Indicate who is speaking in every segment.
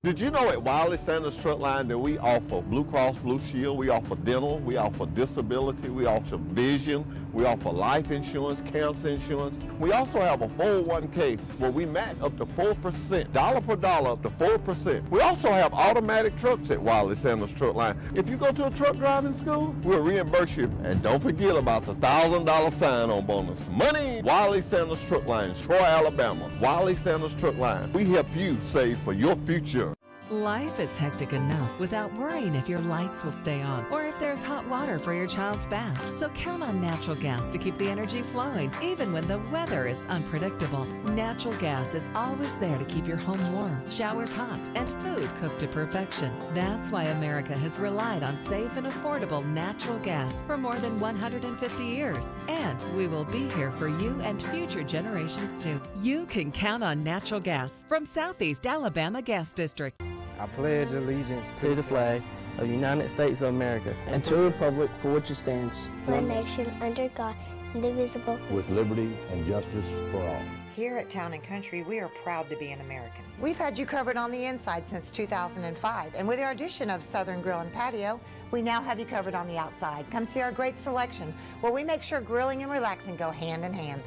Speaker 1: Did you know at Wiley Sanders Truck Line that we offer Blue Cross Blue Shield, we offer dental, we offer disability, we offer vision, we offer life insurance, cancer insurance. We also have a 401k where we match up to 4%, dollar per dollar up to 4%. We also have automatic trucks at Wiley Sanders Truck Line. If you go to a truck driving school, we'll reimburse you. And don't forget about the $1,000 sign-on bonus. Money! Wiley Sanders Truck Line, Troy, Alabama. Wiley Sanders Truck Line. We help you save for your future.
Speaker 2: Life is hectic enough without worrying if your lights will stay on or if there's hot water for your child's bath. So count on natural gas to keep the energy flowing, even when the weather is unpredictable. Natural gas is always there to keep your home warm, showers hot, and food cooked to perfection. That's why America has relied on safe and affordable natural gas for more than 150 years. And we will be here for you and future generations too. You can count on natural gas from Southeast Alabama Gas District.
Speaker 3: I pledge allegiance to the flag of the United States of America and to the republic for which it stands,
Speaker 4: one nation under God, indivisible,
Speaker 5: with liberty and justice for all.
Speaker 6: Here at Town & Country, we are proud to be an American.
Speaker 7: We've had you covered on the inside since 2005, and with our addition of Southern Grill and Patio, we now have you covered on the outside. Come see our great selection, where we make sure grilling and relaxing go hand in hand.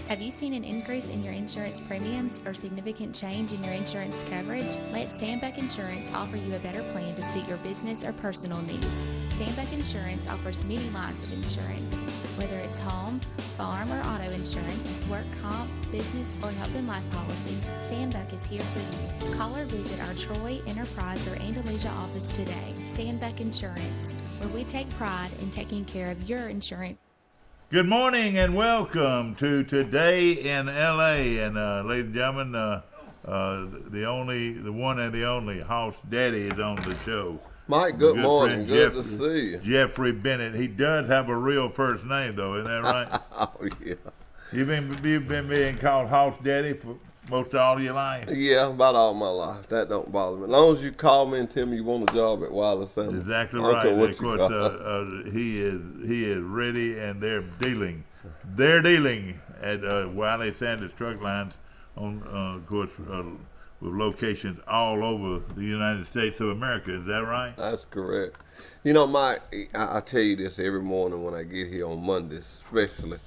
Speaker 8: Have you seen an increase in your insurance premiums or significant change in your insurance coverage? Let Sandbeck Insurance offer you a better plan to suit your business or personal needs. Sandbeck Insurance offers many lines of insurance, whether it's home, farm, or auto insurance, work comp, business, or health and life policies. Sandbeck is here for you. Call or visit our Troy, Enterprise, or Andalusia office today. Sandbeck Insurance, where we take pride in taking care of your insurance.
Speaker 9: Good morning and welcome to Today in L.A. And ladies and gentlemen, the one and the only Hoss Daddy is on the show.
Speaker 1: Mike, good morning. Good to see you.
Speaker 9: Jeffrey Bennett. He does have a real first name, though. Isn't that right?
Speaker 1: Oh, yeah.
Speaker 9: You've been being called Hoss Daddy for most all your life?
Speaker 1: Yeah, about all my life. That don't bother me. As long as you call me and tell me you want a job at Wiley Sanders.
Speaker 9: Exactly right. And of course, he is ready, and they're dealing at Wiley Sanders Truck Lines on, of course, with locations all over the United States of America. Is that right?
Speaker 1: That's correct. You know, Mike, I tell you this every morning when I get here on Mondays, especially.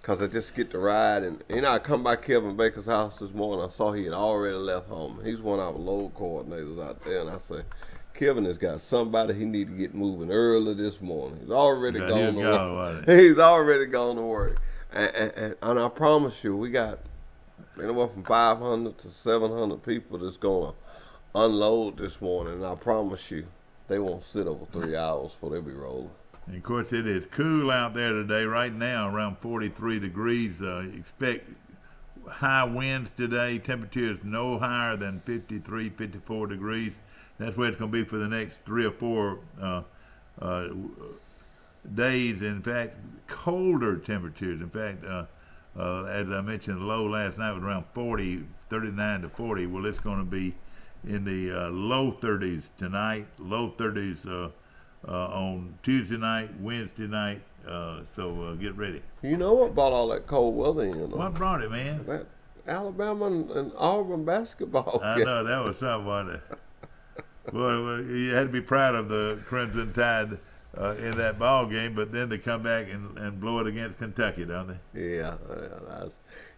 Speaker 1: Because I just get to ride, and I come by Kevin Baker's house this morning. I saw he had already left home. He's one of our load coordinators out there, and I said, Kevin has got somebody he need to get moving early this morning. He's already gone to work. He's already gone to work. And I promise you, we got anywhere from 500 to 700 people that's going to unload this morning, and I promise you, they won't sit over 3 hours before they be rolling.
Speaker 9: And of course, it is cool out there today. Right now, around 43 degrees. Expect high winds today. Temperatures no higher than 53, 54 degrees. That's where it's going to be for the next 3 or 4 days. In fact, colder temperatures. In fact, as I mentioned, the low last night was around 40, 39 to 40. Well, it's going to be in the low 30s tonight, low 30s on Tuesday night, Wednesday night, so get ready.
Speaker 1: You know what brought all that cold weather in?
Speaker 9: What brought it, man?
Speaker 1: That Alabama and Auburn basketball
Speaker 9: I know, that was something, wasn't it? Well, you had to be proud of the Crimson Tide in that ball game, but then they come back and blow it against Kentucky, don't they?
Speaker 1: Yeah,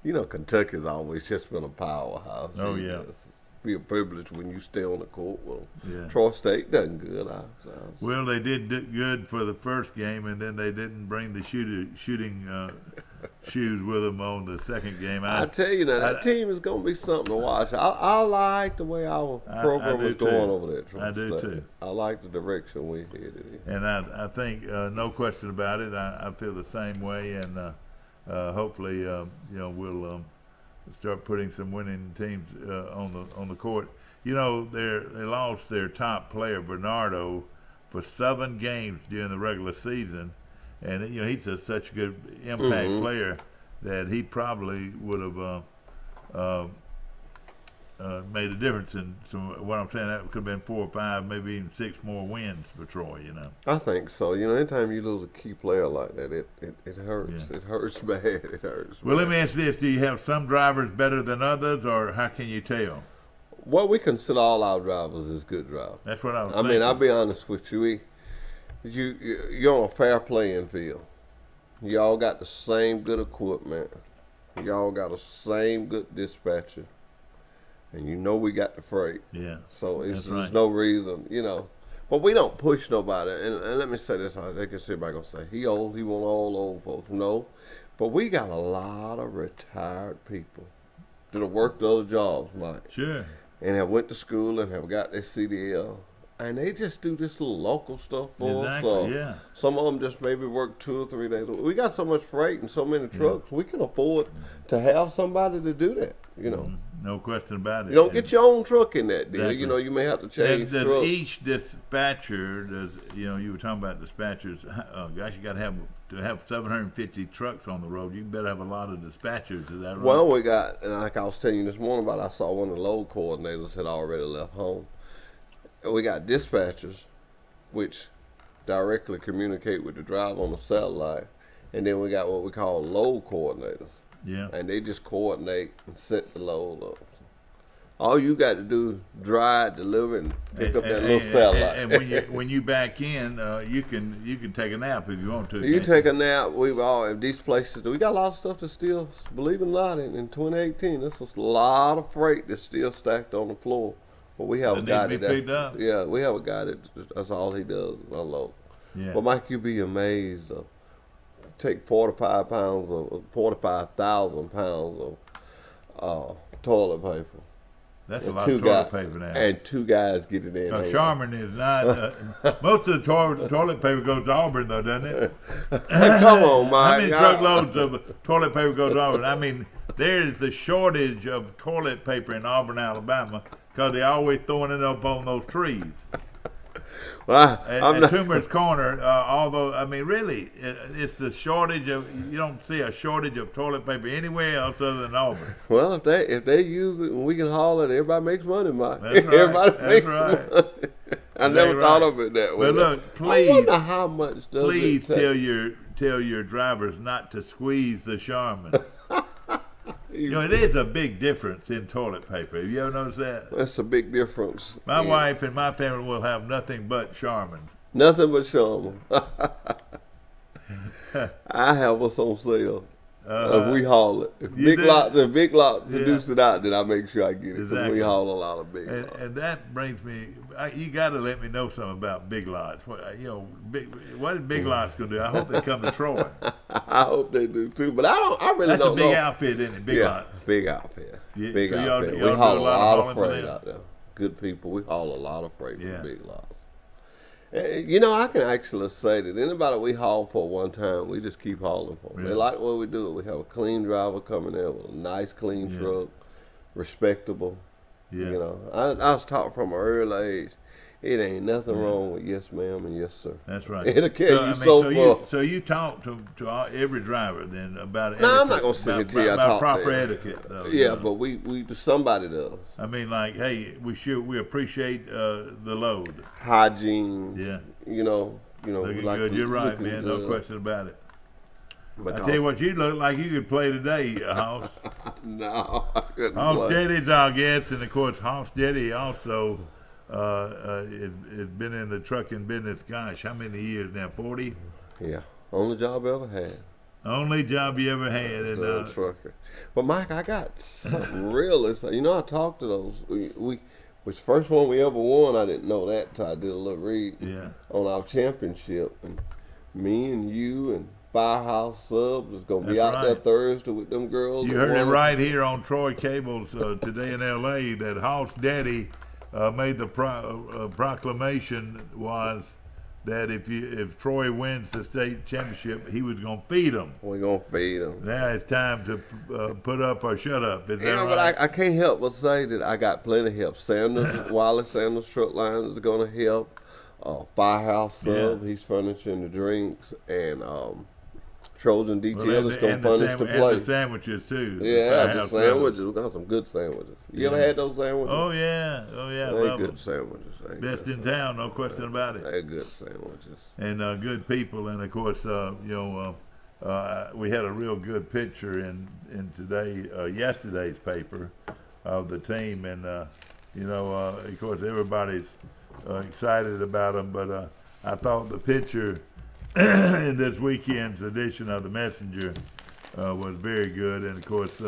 Speaker 1: Kentucky's always just been a powerhouse.
Speaker 9: Oh, yeah.
Speaker 1: Be a privilege when you stay on the court. Well, yeah. Troy State done good.
Speaker 9: Well, they did good for the first game, and then they didn't bring the shooting shoes with them on the second game.
Speaker 1: I tell you now, that team is going to be something to watch. I like the way our program is going over there. Troy
Speaker 9: I do
Speaker 1: State.
Speaker 9: Too.
Speaker 1: I like the direction we're headed in.
Speaker 9: And I think no question about it. I feel the same way, and hopefully, we'll. Start putting some winning teams on the court. They lost their top player Bernardo for 7 games during the regular season, and he's such a good impact player that he probably would have made a difference in some. What I'm saying, that could have been 4 or 5, maybe even 6 more wins for Troy. You know.
Speaker 1: I think so. You know, anytime you lose a key player like that, it hurts.
Speaker 9: Yeah.
Speaker 1: It hurts bad. It hurts.
Speaker 9: Well,
Speaker 1: bad.
Speaker 9: let me ask this: do you have some drivers better than others, or how can you tell?
Speaker 1: Well, we consider all our drivers as good drivers.
Speaker 9: That's what I was.
Speaker 1: I mean, I'll be honest with you. You're on a fair playing field. You all got the same good equipment. You all got the same good dispatcher. And you know we got the freight.
Speaker 9: Yeah.
Speaker 1: So
Speaker 9: That's
Speaker 1: there's
Speaker 9: right.
Speaker 1: no reason, you know. But we don't push nobody. And let me say this, they can sit back and say, he old, he want all old folks. No. But we got a lot of retired people that have worked other jobs, Mike.
Speaker 9: Sure.
Speaker 1: And have went to school and have got their CDL. And they just do this little local stuff for us.
Speaker 9: Exactly, yeah.
Speaker 1: Some of them just maybe work 2 or 3 days. We got so much freight and so many trucks, we can afford to have somebody to do that, you know.
Speaker 9: No question about it.
Speaker 1: You don't get your own truck in that deal.
Speaker 9: Exactly.
Speaker 1: You know, you may have to change
Speaker 9: Does
Speaker 1: trucks.
Speaker 9: each dispatcher, you were talking about dispatchers, gosh, you got to have 750 trucks on the road. You better have a lot of dispatchers, is that right?
Speaker 1: Well, we got, and like I was telling you this morning about, I saw one of the load coordinators had already left home. And we got dispatchers, which directly communicate with the driver on the satellite. And then we got what we call load coordinators.
Speaker 9: Yeah.
Speaker 1: And they just coordinate and set the load up. All you got to do is drive, deliver, and pick up that little satellite.
Speaker 9: And when you back in, you can take a nap if you want to.
Speaker 1: You take a nap. We've all these places. We got a lot of stuff that's still, believe it or not, in 2018, there's a lot of freight that's still stacked on the floor. But we have a guy that, yeah, we have a guy that's all he does is unload.
Speaker 9: Yeah.
Speaker 1: But Mike, you'd be amazed. Take 45,000 pounds of toilet paper.
Speaker 9: That's a lot of toilet paper now.
Speaker 1: And 2 guys get it in.
Speaker 9: Now, Charmin is not. Most of the toilet paper goes to Auburn, though, doesn't it?
Speaker 1: Come on, Mike.
Speaker 9: How many truckloads of toilet paper goes to Auburn? I mean, there is the shortage of toilet paper in Auburn, Alabama, because they're always throwing it up on those trees.
Speaker 1: Well,
Speaker 9: at Toomer's Corner, although, I mean, really, it's the shortage of, you don't see a shortage of toilet paper anywhere else other than Auburn.
Speaker 1: Well, if they use it and we can haul it, everybody makes money, Mike.
Speaker 9: That's right.
Speaker 1: Everybody makes
Speaker 9: money.
Speaker 1: I never thought of it that way.
Speaker 9: But look, please,
Speaker 1: I wonder how much does
Speaker 9: please
Speaker 1: it take?
Speaker 9: tell your drivers not to squeeze the Charmin. You know, it is a big difference in toilet paper. Have you ever noticed that?
Speaker 1: That's a big difference.
Speaker 9: My wife and my family will have nothing but Charmin.
Speaker 1: Nothing but Charmin. I have us on sale. If we haul it. If big lots produce it out, then I make sure I get it. Because we haul a lot of big lots.
Speaker 9: And that brings me, you got to let me know something about big lots. What is big lots going to do? I hope they come to Troy.
Speaker 1: I hope they do too, but I really
Speaker 9: That's
Speaker 1: don't know.
Speaker 9: That's a big outfit, isn't it? Big lots.
Speaker 1: Big outfit.
Speaker 9: Yeah,
Speaker 1: big
Speaker 9: so
Speaker 1: outfit.
Speaker 9: Y'all
Speaker 1: We haul
Speaker 9: do
Speaker 1: a lot of
Speaker 9: hauling
Speaker 1: freight
Speaker 9: for
Speaker 1: out there. Good people. We haul a lot of freight for big lots. You know, I can actually say that anybody we haul for one time, we just keep hauling for them.
Speaker 9: Yeah.
Speaker 1: They like what we do. We have a clean driver coming in with a nice, clean truck, respectable.
Speaker 9: Yeah.
Speaker 1: You know, I was taught from an early age, it ain't nothing wrong with yes, ma'am, and yes, sir.
Speaker 9: That's right.
Speaker 1: It'll carry you so far.
Speaker 9: So you talk to every driver then about etiquette.
Speaker 1: No, I'm not going to sit here till I talk
Speaker 9: proper
Speaker 1: to
Speaker 9: etiquette, though.
Speaker 1: Yeah,
Speaker 9: you know?
Speaker 1: but we somebody does.
Speaker 9: I mean, like, hey, we appreciate the load.
Speaker 1: Hygiene.
Speaker 9: Yeah.
Speaker 1: You know.
Speaker 9: Looking
Speaker 1: like
Speaker 9: good. You're right,
Speaker 1: looking
Speaker 9: man.
Speaker 1: good.
Speaker 9: No question about it.
Speaker 1: Because
Speaker 9: I tell you what, you look like you could play today, Hoss.
Speaker 1: No, I couldn't
Speaker 9: Hoss
Speaker 1: play.
Speaker 9: Jetty's our guest, and of course, Hoss Jetty also has been in the trucking business. Gosh, how many years now? 40.
Speaker 1: Yeah, only job I ever had.
Speaker 9: Only job you ever had, and
Speaker 1: trucker. But Mike, I got something real. You know, I talked to those. Which first one we ever won, I didn't know that till I did a little read on our championship. And me and you and Firehouse Subs is going to be out there Thursday with them girls.
Speaker 9: You heard it right here on Troy Cables today in L.A. that Hoss Daddy made the proclamation was that if Troy wins the state championship, he was going to feed them.
Speaker 1: We're going to feed them.
Speaker 9: Now it's time to put up or shut up. Is that right?
Speaker 1: But I can't help but say that I got plenty of help. Sanders, Wallace Sanders Truck Lines is going to help. Firehouse Sub, he's furnishing the drinks. And Trojan detail is going to punish the play.
Speaker 9: And the sandwiches, too.
Speaker 1: Yeah, the sandwiches. We got some good sandwiches. You ever had those sandwiches?
Speaker 9: Oh, yeah.
Speaker 1: They're good sandwiches.
Speaker 9: Best in town, no question about it.
Speaker 1: They're good sandwiches.
Speaker 9: And good people. And, of course, we had a real good picture in yesterday's paper of the team. And, of course, everybody's excited about them. But I thought the picture in this weekend's edition of the Messenger was very good. And, of course,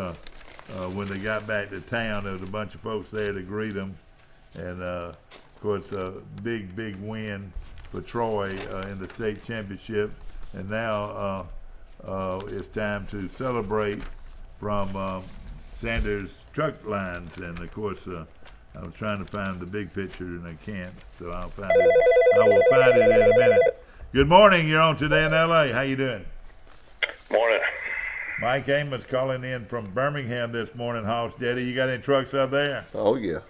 Speaker 9: when they got back to town, there was a bunch of folks there to greet them. And, of course, a big win for Troy in the state championship. And now it's time to celebrate from Sanders Truck Lines. And, of course, I was trying to find the big picture, and I can't. So I will find it in a minute. Good morning. You're on Today in L.A. How you doing?
Speaker 10: Morning.
Speaker 9: Mike Amos calling in from Birmingham this morning. Hoss Jetty, you got any trucks up there?
Speaker 1: Oh, yeah.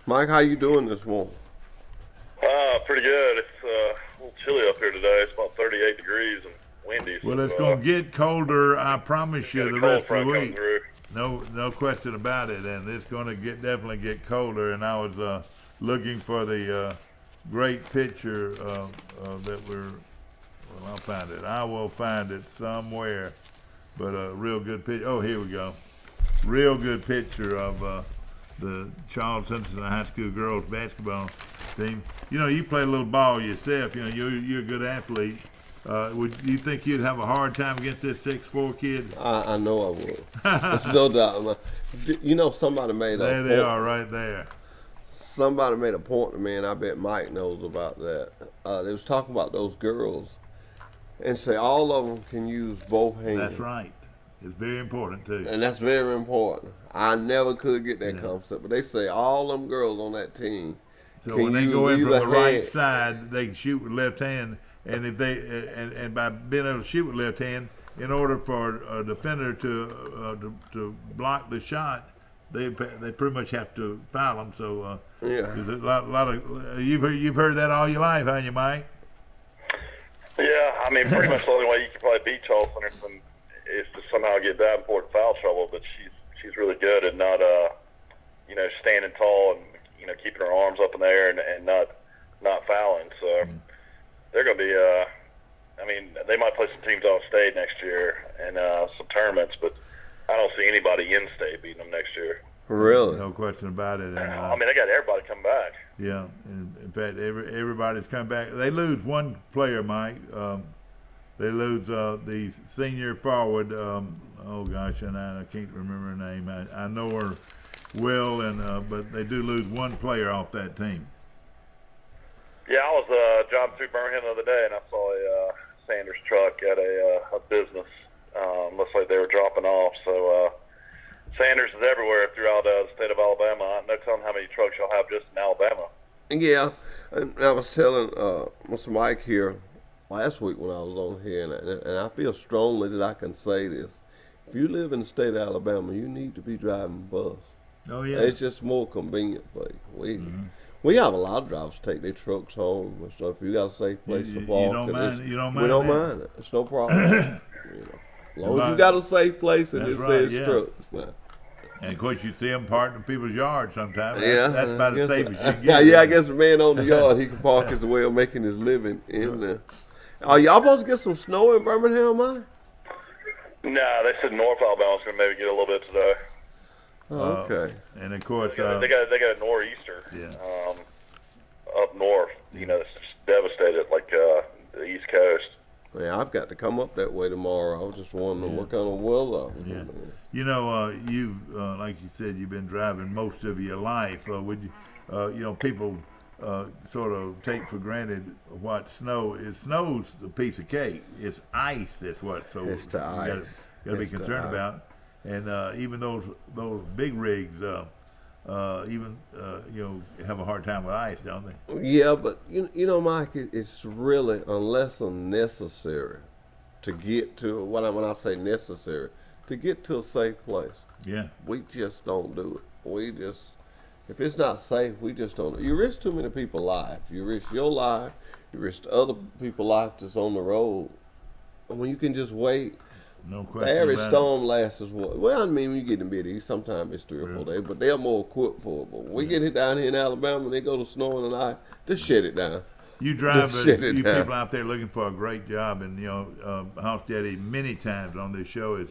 Speaker 1: Mike, how you doing this morning?
Speaker 10: Pretty good. It's a little chilly up here today. It's about 38 degrees and windy.
Speaker 9: Well, it's going to get colder, I promise you, the rest of the week. No question about it. And it's going to definitely get colder. And I was looking for the great picture that I'll find it. I will find it somewhere. But a real good picture. Oh, here we go. Real good picture of the Charles Simpson High School girls basketball team. You play a little ball yourself. You're a good athlete. Would you think you'd have a hard time against this 6'4" kid?
Speaker 1: I know I would. There's no doubt. Somebody made a
Speaker 9: There they are, right there.
Speaker 1: Somebody made a point to me, and I bet Mike knows about that. They was talking about those girls, and say all of them can use both hands.
Speaker 9: That's right. It's very important, too.
Speaker 1: And that's very important. I never could get that concept, but they say all them girls on that team.
Speaker 9: So when they go in from the right side, they can shoot with left hand, and if they and by being able to shoot with left hand, in order for a defender to block the shot, they pretty much have to foul them. So there's a lot of you've heard that all your life, haven't you, Mike?
Speaker 10: Yeah, I mean, pretty much the only way you can probably beat Charles Henderson is to somehow get Davenport in foul trouble. But she's really good at not standing tall and keeping her arms up in the air and not fouling. So they're going to be. I mean, they might play some teams off state next year and some tournaments, but I don't see anybody in state beating them next year.
Speaker 1: Really?
Speaker 9: No question about it. And,
Speaker 10: I mean, they got everybody come back.
Speaker 9: Yeah, in fact, everybody's come back. They lose one player, Mike. They lose the senior forward. Oh gosh, and I can't remember her name. I know her well, and but they do lose one player off that team.
Speaker 10: Yeah, I was driving through Birmingham the other day, and I saw a Sanders truck at a business. Looks like they were dropping off. So Sanders is everywhere throughout the state of Alabama. No telling how many trucks you'll have just in Alabama.
Speaker 1: Yeah, and I was telling Mr. Mike here last week when I was on here, and I feel strongly that I can say this. If you live in the state of Alabama, you need to be driving a bus.
Speaker 9: Oh, yeah.
Speaker 1: It's just more convenient for you. We have a lot of drivers take their trucks home and stuff. If you got a safe place to park,
Speaker 9: you don't mind.
Speaker 1: We don't mind it. It's no problem. As long as you got a safe place and it says trucks. Now.
Speaker 9: And of course, you see them parked in people's yards sometimes. That's about as safe as you can
Speaker 1: get.
Speaker 9: Yeah,
Speaker 1: I guess the man on the yard, he can park his way of making his living in there. Are y'all supposed to get some snow in Birmingham, man?
Speaker 10: No, they said North Alabama's going to maybe get a little bit today.
Speaker 1: Oh, okay.
Speaker 9: And of course,
Speaker 10: they got a nor'easter up north. It's just devastated like the East Coast.
Speaker 1: Yeah, I've got to come up that way tomorrow. I was just wondering what kind of weather.
Speaker 9: Yeah. You like you said, you've been driving most of your life. Would you, people sort of take for granted what snow is. Snow's a piece of cake. It's ice that's what. So
Speaker 1: it's the ice.
Speaker 9: Got to be concerned about. And even those big rigs, have a hard time with ice, don't they?
Speaker 1: Yeah, but Mike, it's really unless necessary to get to when I say necessary to get to a safe place.
Speaker 9: Yeah,
Speaker 1: we just don't do it. If it's not safe, we just don't. You risk too many people's lives. You risk your life. You risk other people's life that's on the road. when you can just wait.
Speaker 9: No
Speaker 1: The
Speaker 9: question
Speaker 1: average
Speaker 9: about
Speaker 1: storm lasts is what? Well, I mean, when you get in biddies, sometimes it's 3 or 4 days, but they're more equipped for it. But when we get it down here in Alabama, and they go to snowing and ice, just shut it down.
Speaker 9: You drive,
Speaker 1: Just shut it
Speaker 9: you
Speaker 1: down.
Speaker 9: people out there looking for a great job, and Hoss Jetty many times on this show has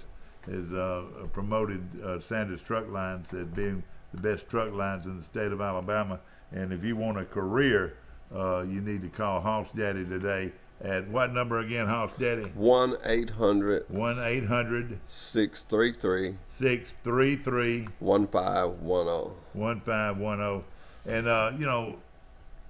Speaker 9: promoted Sanders Truck Lines as being the best truck lines in the state of Alabama. And if you want a career, you need to call Hoss Jetty today. At what number again, Hoss Jetty?
Speaker 1: 1-800
Speaker 9: 633
Speaker 1: 1510.
Speaker 9: 1510. And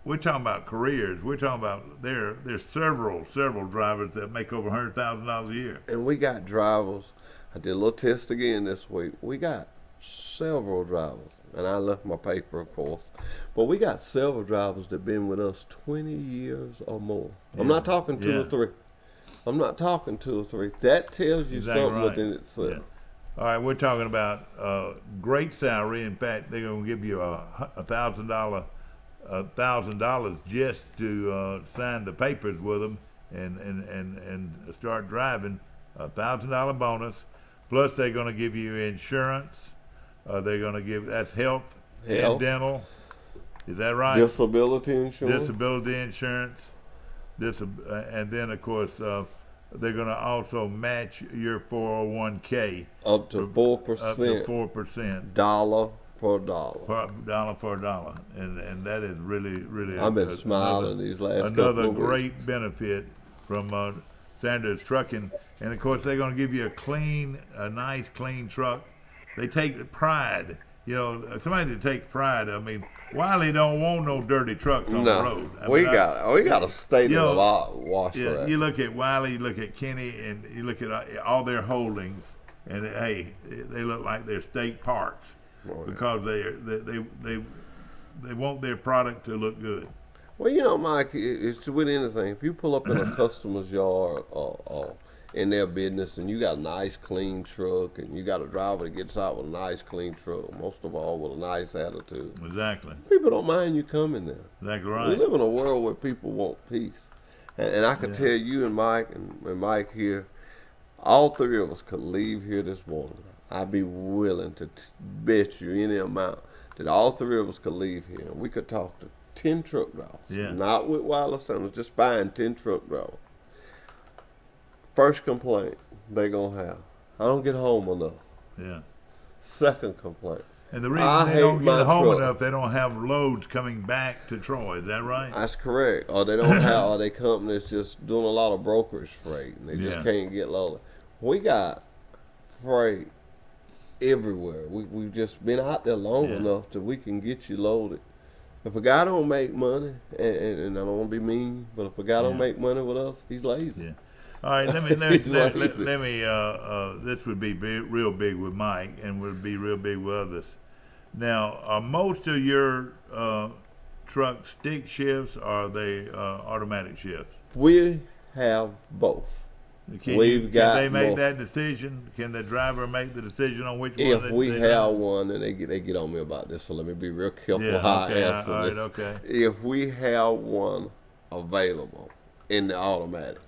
Speaker 9: we're talking about careers. We're talking about there's several drivers that make over $100,000 a year.
Speaker 1: And we got drivers. I did a little test again this week. We got several drivers, and I left my paper, of course. But we got several drivers that been with us 20 years or more.
Speaker 9: Yeah.
Speaker 1: I'm not talking 2 or 3. I'm not talking 2 or 3. That tells you
Speaker 9: Exactly
Speaker 1: something
Speaker 9: right.
Speaker 1: within itself.
Speaker 9: Yeah. All right, we're talking about great salary. In fact, they're going to give you $1,000 just to sign the papers with them and start driving. $1,000 bonus. Plus, they're going to give you insurance. They're going to give that's health and dental. Is that right?
Speaker 1: Disability insurance.
Speaker 9: Disability insurance. And then, of course, they're going to also match your 401k
Speaker 1: up to 4%.
Speaker 9: Up to 4%.
Speaker 1: Dollar for dollar.
Speaker 9: Dollar for dollar. And that is really, really.
Speaker 1: I've been smiling these last couple
Speaker 9: another
Speaker 1: of
Speaker 9: great
Speaker 1: weeks.
Speaker 9: benefit from Sanders Trucking. And of course, they're going to give you a nice, clean truck. They take pride. Somebody that takes pride. I mean, Wiley don't want no dirty trucks on the road.
Speaker 1: We got a state of the art wash for that.
Speaker 9: You look at Wiley, you look at Kenny, and you look at all their holdings, and hey, they look like they're state parks because they want their product to look good.
Speaker 1: Well, Mike, it's with anything. If you pull up in a customer's yard or in their business and you got a nice, clean truck and you got a driver that gets out with a nice, clean truck, most of all with a nice attitude.
Speaker 9: Exactly.
Speaker 1: People don't mind you coming there.
Speaker 9: Exactly right.
Speaker 1: We live in a world where people want peace. And I can tell you and Mike and Mike here, all 3 of us could leave here this morning. I'd be willing to bet you any amount that all 3 of us could leave here and we could talk to 10 truck drivers.
Speaker 9: Yeah.
Speaker 1: Not with Wiley Sanders, just find 10 truck drivers. First complaint they're going to have, I don't get home enough.
Speaker 9: Yeah.
Speaker 1: Second complaint.
Speaker 9: And the reason they don't get home enough, they don't have loads coming back to Troy. Is that right?
Speaker 1: That's correct. Or they don't have, or their company's just doing a lot of brokerage freight and they just can't get loaded. We got freight everywhere. We've just been out there long enough that we can get you loaded. If a guy don't make money, and I don't want to be mean, but if a guy don't make money with us, he's lazy.
Speaker 9: Yeah. All right, let me. This would be real big with Mike, and would be real big with others. Now, are most of your trucks stick shifts, or are they automatic shifts?
Speaker 1: We have both.
Speaker 9: Can they make that decision? Can the driver make the decision on which one?
Speaker 1: If we have one, and they get on me about this, so let me be real careful how I answer this.
Speaker 9: Okay.
Speaker 1: If we have one available in the automatic.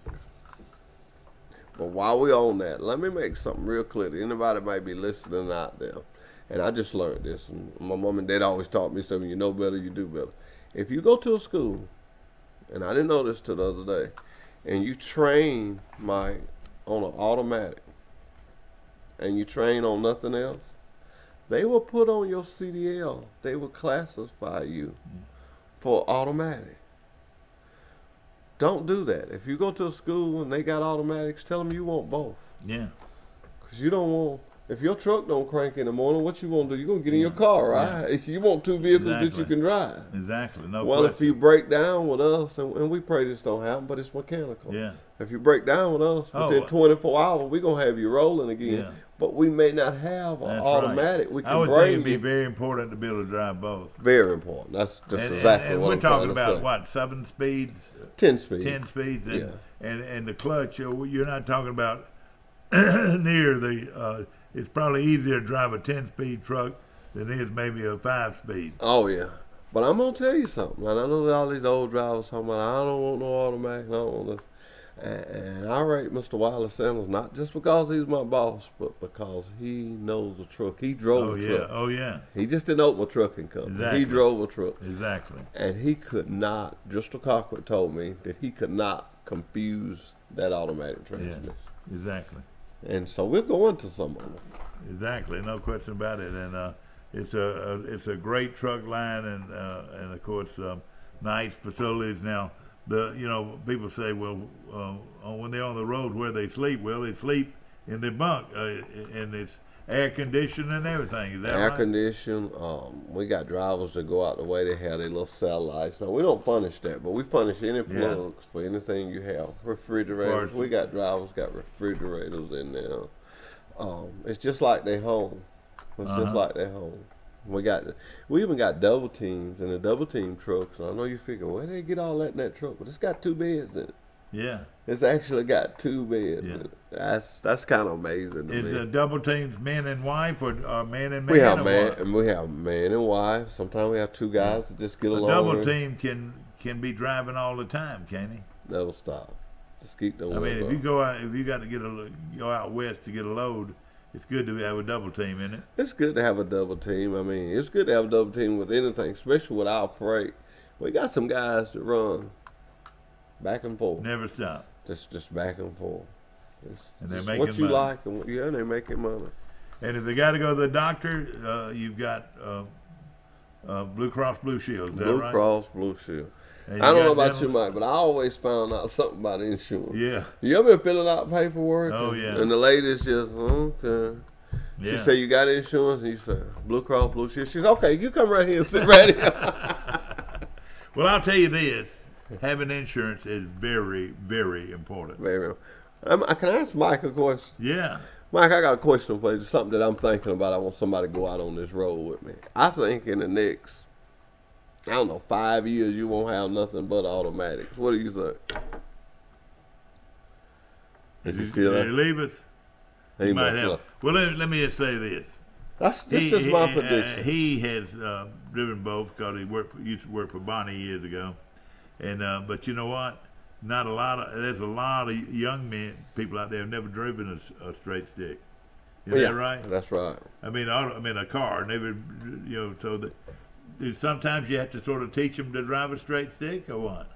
Speaker 1: But while we're on that, let me make something real clear to anybody that might be listening out there. And I just learned this. And my mom and dad always taught me something, you know better, you do better. If you go to a school, and I didn't know this till the other day, and you train on an automatic, and you train on nothing else, they will put on your CDL. They will classify you for automatic. Don't do that. If you go to a school and they got automatics, tell them you want both.
Speaker 9: Yeah.
Speaker 1: Because you don't want, if your truck don't crank in the morning, what you want to do? You're going to get in your car, right? Yeah. You want 2 vehicles that you can drive.
Speaker 9: Exactly. No
Speaker 1: well,
Speaker 9: question.
Speaker 1: If you break down with us, and we pray this don't happen, but it's mechanical.
Speaker 9: Yeah.
Speaker 1: If you break down with us, within 24 hours, we're going to have you rolling again. Yeah. But we may not have an automatic.
Speaker 9: Right.
Speaker 1: We can
Speaker 9: I would
Speaker 1: bring
Speaker 9: think it'd be very important to be able to drive both.
Speaker 1: Very important. That's just exactly what I'm
Speaker 9: talking
Speaker 1: about.
Speaker 9: We're talking about, what, 7 speeds?
Speaker 1: 10 speeds.
Speaker 9: 10 speeds. And,
Speaker 1: yeah.
Speaker 9: and the clutch, you're not talking about near the, it's probably easier to drive a 10-speed truck than it is maybe a 5-speed.
Speaker 1: Oh, yeah. But I'm going to tell you something. And I know that all these old drivers talking about, I don't want no automatic, I don't want this. And I rate Mr. Wiley Sanders not just because he's my boss, but because he knows a truck. He drove a truck.
Speaker 9: Oh, yeah.
Speaker 1: He just didn't open a trucking company.
Speaker 9: Exactly.
Speaker 1: He drove a truck.
Speaker 9: Exactly.
Speaker 1: And he could not, Driscoll Cockwood told me that he could not confuse that automatic transmission.
Speaker 9: Yeah, exactly.
Speaker 1: And so we're going to some of them.
Speaker 9: Exactly, no question about it. And it's a great truck line, and of course nice facilities. Now, people say, well, when they're on the road, where they sleep? Well, they sleep in their bunk, and it's air conditioned and everything. Is that right?
Speaker 1: Air conditioned. We got drivers that go out the way. They have their little satellites. Now, we don't punish that, but we punish any plugs for anything you have. Refrigerators. We got drivers got refrigerators in there. It's just like they home. It's just like they home. We even got double teams in the double team trucks. And I know you figure, where they get all that in that truck? But it's got 2 beds in it.
Speaker 9: Yeah.
Speaker 1: It's actually got 2 beds in it. That's kind of amazing to me.
Speaker 9: Is double teams man and wife, or man and man?
Speaker 1: We have man and wife. Sometimes we have 2 guys that just get along.
Speaker 9: A double team can be driving all the time, can he?
Speaker 1: Never stop. Just keep the.
Speaker 9: I mean, if you go out, if you got to go out west to get a load, it's good to have a double team, isn't it?
Speaker 1: It's good to have a double team. I mean, it's good to have a double team with anything, especially with our freight. We got some guys that run back and forth.
Speaker 9: Never stop.
Speaker 1: Just back and forth.
Speaker 9: And they're making
Speaker 1: what you
Speaker 9: money.
Speaker 1: like, and they're making money.
Speaker 9: And if they got to go to the doctor, you've got Blue Cross Blue Shield. Is that right?
Speaker 1: Blue Cross Blue Shield. I don't know about you, Mike, but I always found out something about insurance.
Speaker 9: Yeah.
Speaker 1: You ever been filling out paperwork?
Speaker 9: Oh, yeah.
Speaker 1: And the lady's just, okay.
Speaker 9: Yeah.
Speaker 1: She say, you got insurance? And you say, Blue Cross Blue Shield. She said, okay, you come right here and sit right here.
Speaker 9: Well, I'll tell you this. Having insurance is very, very important.
Speaker 1: Very. Can I ask Mike a question?
Speaker 9: Yeah.
Speaker 1: Mike, I got a question for you. It's something that I'm thinking about. I want somebody to go out on this road with me. I think in the next, 5 years, you won't have nothing but automatics. What do you think? Is he still there?
Speaker 9: Did he leave us? He might have. Well, let me just say this.
Speaker 1: That's just my prediction.
Speaker 9: He has driven both because he used to work for Bonnie years ago. And but you know what? There's a lot of young people out there who've never driven a straight stick. Is that right?
Speaker 1: That's right.
Speaker 9: I mean, a car. Never, so that sometimes you have to sort of teach them to drive a straight stick, or what?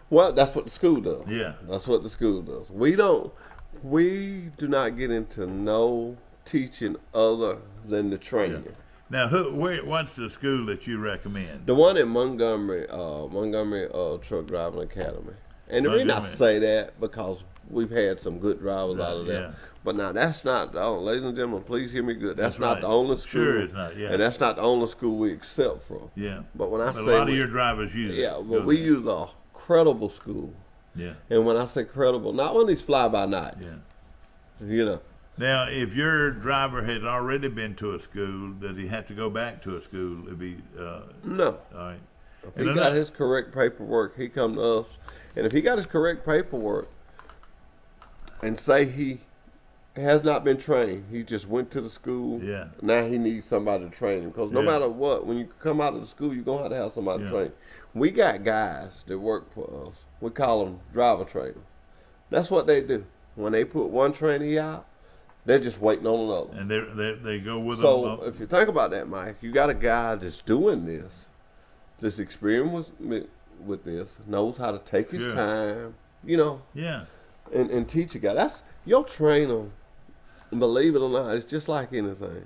Speaker 1: Well, that's what the school does.
Speaker 9: Yeah.
Speaker 1: That's what the school does. We do not get into no teaching other than the training.
Speaker 9: Yeah. Now, what's the school that you recommend?
Speaker 1: The one in Montgomery Truck Driving Academy. And the reason I say that, because we've had some good drivers out of there.
Speaker 9: Yeah.
Speaker 1: But now, that's not ladies and gentlemen, please hear me good. That's not the only school.
Speaker 9: Sure it's not, yeah.
Speaker 1: And that's not the only school we accept from.
Speaker 9: Yeah.
Speaker 1: But when I say
Speaker 9: a lot of your drivers use it.
Speaker 1: Yeah, but we use a credible school.
Speaker 9: Yeah.
Speaker 1: And when I say credible, not one of these fly-by-nights.
Speaker 9: Yeah. Now, if your driver has already been to a school, does he have to go back to a school if he?
Speaker 1: No.
Speaker 9: All right.
Speaker 1: If he got his correct paperwork, he come to us. And if he got his correct paperwork and say he has not been trained, he just went to the school.
Speaker 9: Yeah.
Speaker 1: Now he needs somebody to train him. Because no matter what, when you come out of the school, you're going to have somebody to train. We got guys that work for us. We call them driver trainers. That's what they do. When they put one trainee out, they're just waiting on another.
Speaker 9: And they go with them.
Speaker 1: So if you think about that, Mike, you got a guy that's doing this experience with this, knows how to take his time,
Speaker 9: Yeah.
Speaker 1: And teach a guy. That's your trainer. Believe it or not, it's just like anything.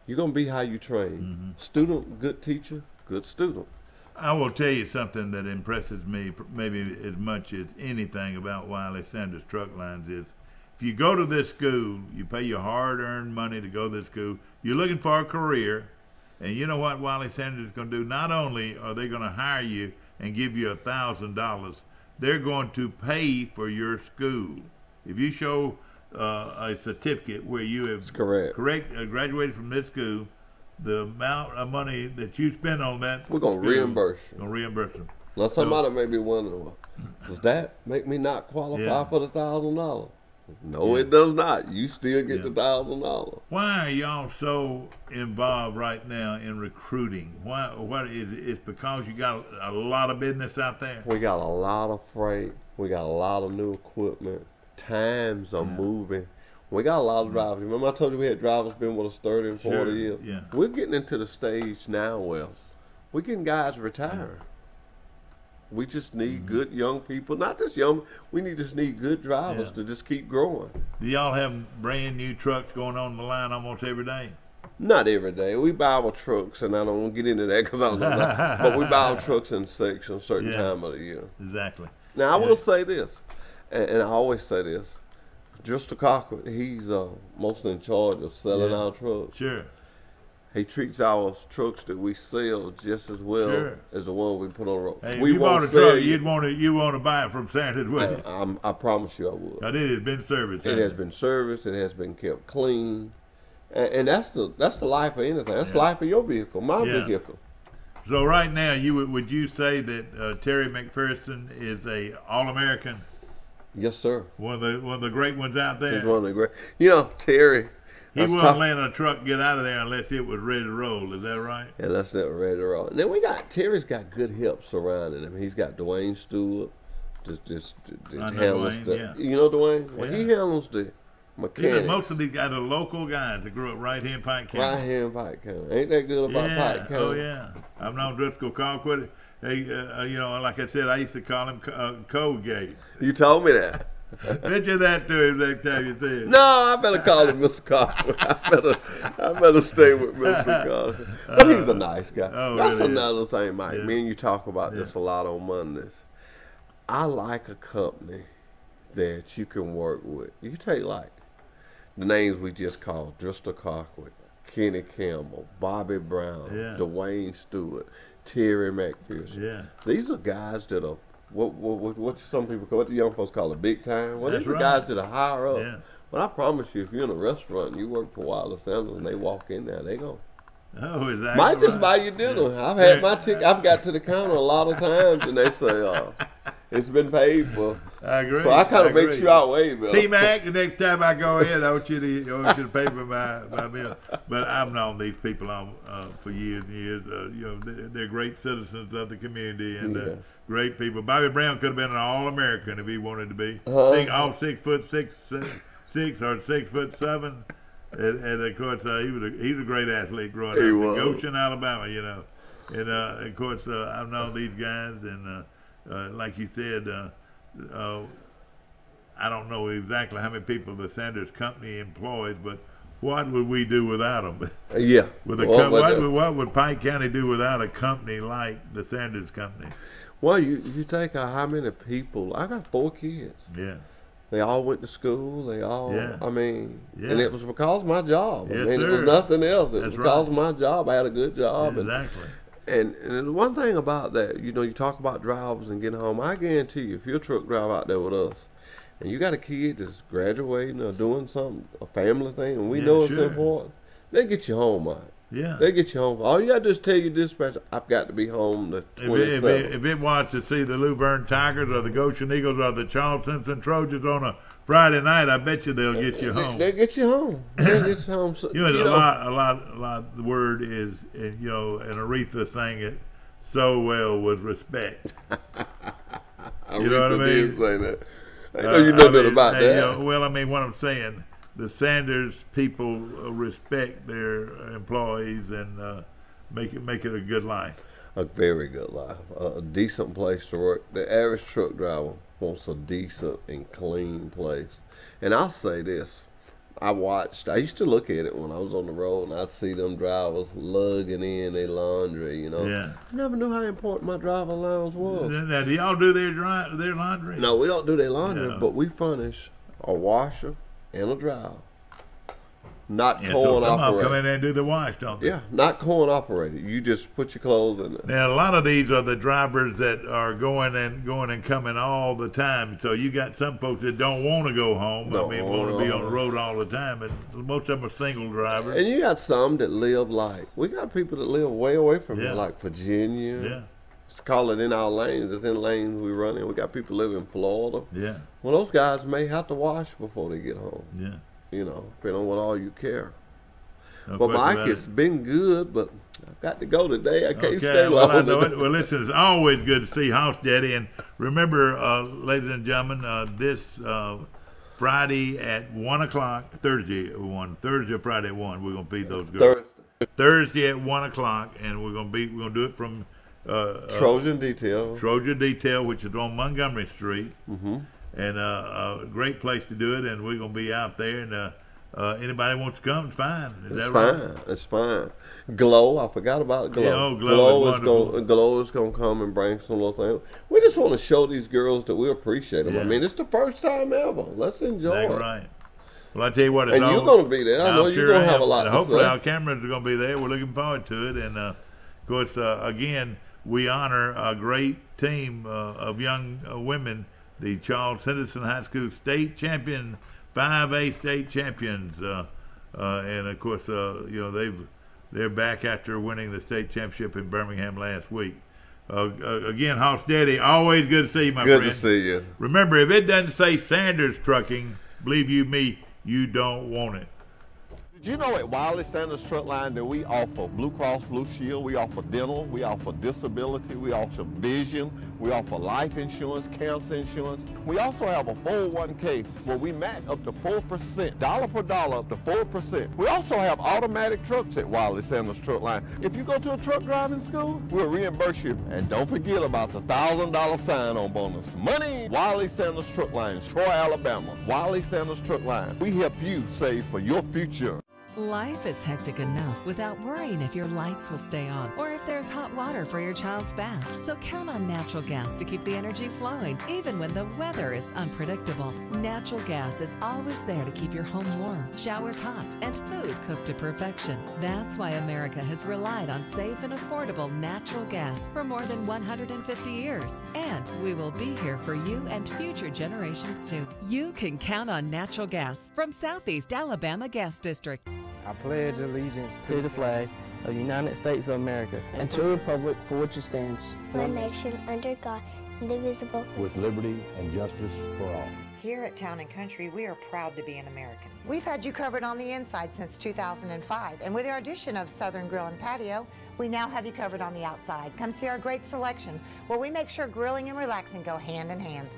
Speaker 1: You're gonna be how you train.
Speaker 9: Mm-hmm.
Speaker 1: Student, good teacher, good student.
Speaker 9: I will tell you something that impresses me maybe as much as anything about Wiley Sanders Truck Lines is, if you go to this school, you pay your hard-earned money to go to this school, you're looking for a career, and you know what Wiley Sanders is going to do? Not only are they going to hire you and give you $1,000, they're going to pay for your school. If you show a certificate where you have graduated from this school, the amount of money that you spend on that,
Speaker 1: we're going to reimburse you.
Speaker 9: Going to reimburse them.
Speaker 1: Now somebody may be wondering, well, does that make me not qualify for the $1,000? No, it does not. You still get the $1,000.
Speaker 9: Why are y'all so involved right now in recruiting? Why? What is it? It's because you got a lot of business out there.
Speaker 1: We got a lot of freight. We got a lot of new equipment. Times are moving. We got a lot of drivers. Remember I told you we had drivers been with us 30 and 40 years?
Speaker 9: Yeah.
Speaker 1: We're getting into the stage now where we're getting guys retired. We just need good young people. Not just young, we just need good drivers to just keep growing.
Speaker 9: Do y'all have brand new trucks going on the line almost every day?
Speaker 1: Not every day. We buy our trucks, and I don't want to get into that because I don't know that. But we buy our trucks in sections, certain time of the year.
Speaker 9: Exactly.
Speaker 1: Now, I will say this, and I always say this. Just Cochran, he's mostly in charge of selling our trucks.
Speaker 9: Sure.
Speaker 1: He treats our trucks that we sell just as well as the one we put on the road.
Speaker 9: Hey,
Speaker 1: we
Speaker 9: if you bought a truck, you want to buy it from Sanders, wouldn't you?
Speaker 1: I promise you I would.
Speaker 9: It has been serviced.
Speaker 1: It has been serviced. It has been kept clean, and that's the life of anything. That's the life of your vehicle, my vehicle.
Speaker 9: So right now, would you say that Terry McPherson is a All-American?
Speaker 1: Yes, sir.
Speaker 9: One of the great ones out there.
Speaker 1: He's one of the great. You know, Terry.
Speaker 9: He wasn't letting a truck get out of there unless it was ready to roll. Is that right?
Speaker 1: Yeah, that's not ready to roll. And then Terry's got good help surrounding him. He's got Dwayne Stewart, just handles
Speaker 9: Dwayne,
Speaker 1: you know Dwayne? Well, he handles the mechanics.
Speaker 9: Most of these guys are local guys that grew up right here in Pike County.
Speaker 1: Right here in Pike County. Ain't that good about Pike County?
Speaker 9: Oh yeah. I've known Driscoll Colquitt. Hey, you know, like I said, I used to call him Colgate.
Speaker 1: You told me that.
Speaker 9: Mention that to him next time you see him.
Speaker 1: No, I better call him Mr. Cochran. I better stay with Mr. Cochran. But he's a nice guy. That's really another thing, Mike. Me and you talk about this a lot on Mondays. I like a company that you can work with. You take like the names we just called: Driscoll Colquitt, Kenny Campbell, Bobby Brown, Dwayne Stewart, Terry McPherson. These are guys that are what some people call, what the young folks call it, big time. Well, these are guys that are higher up. But I promise you, if you're in a restaurant and you work for Wilder Sanders and they walk in there, they go.
Speaker 9: Oh, exactly.
Speaker 1: Might just buy you dinner. I've had my ticket. I've got to the counter a lot of times and they say, it's been paid for.
Speaker 9: I agree.
Speaker 1: So I kind of make sure I wait, Bill.
Speaker 9: T-Mac, the next time I go in, I want you to pay for my meal. But I've known these people for years and years. You know, they're great citizens of the community and great people. Bobby Brown could have been an All-American if he wanted to be. All 6'6" or 6'7". And of course, he's a great athlete growing up in Goshen, Alabama. You know, and of course, I've known these guys, and like you said, I don't know exactly how many people the Sanders Company employs, but what would we do without them? What would Pike County do without a company like the Sanders Company?
Speaker 1: Well, you take how many people? I got 4 kids.
Speaker 9: Yeah.
Speaker 1: They all went to school. They all, I mean, and it was because of my job.
Speaker 9: Yes,
Speaker 1: I mean,
Speaker 9: sir.
Speaker 1: it was nothing else. It was
Speaker 9: That's
Speaker 1: because of my job. I had a good job.
Speaker 9: Exactly.
Speaker 1: And the one thing about that, you know, you talk about drivers and getting home. I guarantee you, if you're a truck driver out there with us, and you got a kid that's graduating or doing something, a family thing, and we know it's important, they get you home, Mike.
Speaker 9: Yeah.
Speaker 1: They get you home. All you got to do is tell your dispatcher, I've got to be home the 27th.
Speaker 9: If it wants to see the Luverne Tigers or the Goshen Eagles or the Charleston Trojans on a Friday night, I bet you they'll get you home.
Speaker 1: They get you home. They get you home. So,
Speaker 9: a lot. The word is, you know, and Aretha sang it so well with respect.
Speaker 1: You know what I mean? Did say that. I know you know nothing about that.
Speaker 9: You know, well, I mean, what I'm saying, the Sanders people respect their employees and make it a good life.
Speaker 1: A very good life. A decent place to work. The average truck driver wants a decent and clean place. And I'll say this. I used to look at it when I was on the road and I'd see them drivers lugging in their laundry, you know.
Speaker 9: Yeah.
Speaker 1: I never knew how important my driving allowance was.
Speaker 9: Now, do y'all do their laundry?
Speaker 1: No, we don't do their laundry, but we furnish a washer and a dryer. Not coin
Speaker 9: so
Speaker 1: operated.
Speaker 9: Come in there and do the wash, don't they?
Speaker 1: Yeah, not coin operated. You just put your clothes in there.
Speaker 9: Now a lot of these are the drivers that are going and coming all the time. So you got some folks that don't want to go home. Want to be on the road all the time, and most of them are single drivers.
Speaker 1: And you got some that live we got people that live way away from here, like Virginia, call it in our lanes. It's in lanes we run in. We got people live in Florida.
Speaker 9: Yeah.
Speaker 1: Well, those guys may have to wash before they get home.
Speaker 9: Yeah.
Speaker 1: You know, depending on what all you care.
Speaker 9: No
Speaker 1: But
Speaker 9: question
Speaker 1: Mike,
Speaker 9: about
Speaker 1: it's
Speaker 9: it.
Speaker 1: been good, but I've got to go today. I can't
Speaker 9: Okay,
Speaker 1: stay
Speaker 9: well,
Speaker 1: long.
Speaker 9: I know it. Well, listen, it's always good to see House Daddy. And remember, ladies and gentlemen, this Friday at 1 o'clock, Thursday or Friday at 1, we're going to feed those girls. Thursday at 1 o'clock, and we're going to do it from
Speaker 1: Trojan Detail.
Speaker 9: Trojan Detail, which is on Montgomery Street.
Speaker 1: Mm-hmm.
Speaker 9: And a great place to do it, and we're going to be out there, and anybody wants to come, it's fine. Is that right?
Speaker 1: It's fine. Glow, I forgot about Glow.
Speaker 9: Yeah, oh, Glow is wonderful.
Speaker 1: Glow is going to come and bring some little things. We just want to show these girls that we appreciate them.
Speaker 9: Yeah.
Speaker 1: I mean, it's the first time ever. Let's enjoy
Speaker 9: That's
Speaker 1: it.
Speaker 9: right. Well, I tell you what, it's
Speaker 1: And you're going to be there. I know you're going to have a lot to say.
Speaker 9: Hopefully our cameras are going to be there. We're looking forward to it. And, of course, again, we honor a great team of young women, the Charles Henderson High School state champion, 5A state champions. And, of course, they're back after winning the state championship in Birmingham last week. Again, Hoss Daddy, always good to see you, my friend.
Speaker 1: Good to see you.
Speaker 9: Remember, if it doesn't say Sanders Trucking, believe you me, you don't want it.
Speaker 1: Did you know at Wiley Sanders Truck Line that we offer Blue Cross Blue Shield, we offer dental, we offer disability, we offer vision, we offer life insurance, cancer insurance. We also have a 401k where we match up to 4%, dollar per dollar up to 4%. We also have automatic trucks at Wiley Sanders Truck Line. If you go to a truck driving school, we'll reimburse you. And don't forget about the $1,000 sign-on bonus. Money! Wiley Sanders Truck Line, Troy, Alabama. Wiley Sanders Truck Line. We help you save for your future.
Speaker 2: Life is hectic enough without worrying if your lights will stay on or if there's hot water for your child's bath. So count on natural gas to keep the energy flowing, even when the weather is unpredictable. Natural gas is always there to keep your home warm, showers hot, and food cooked to perfection. That's why America has relied on safe and affordable natural gas for more than 150 years. And we will be here for you and future generations too. You can count on natural gas from Southeast Alabama Gas District.
Speaker 3: I pledge allegiance to the flag of the United States of America and to the republic for which it stands,
Speaker 4: one nation under God, indivisible,
Speaker 5: with liberty and justice for all.
Speaker 6: Here at Town & Country, we are proud to be an American.
Speaker 7: We've had you covered on the inside since 2005, and with our addition of Southern Grill and Patio, we now have you covered on the outside. Come see our great selection, where we make sure grilling and relaxing go hand in hand.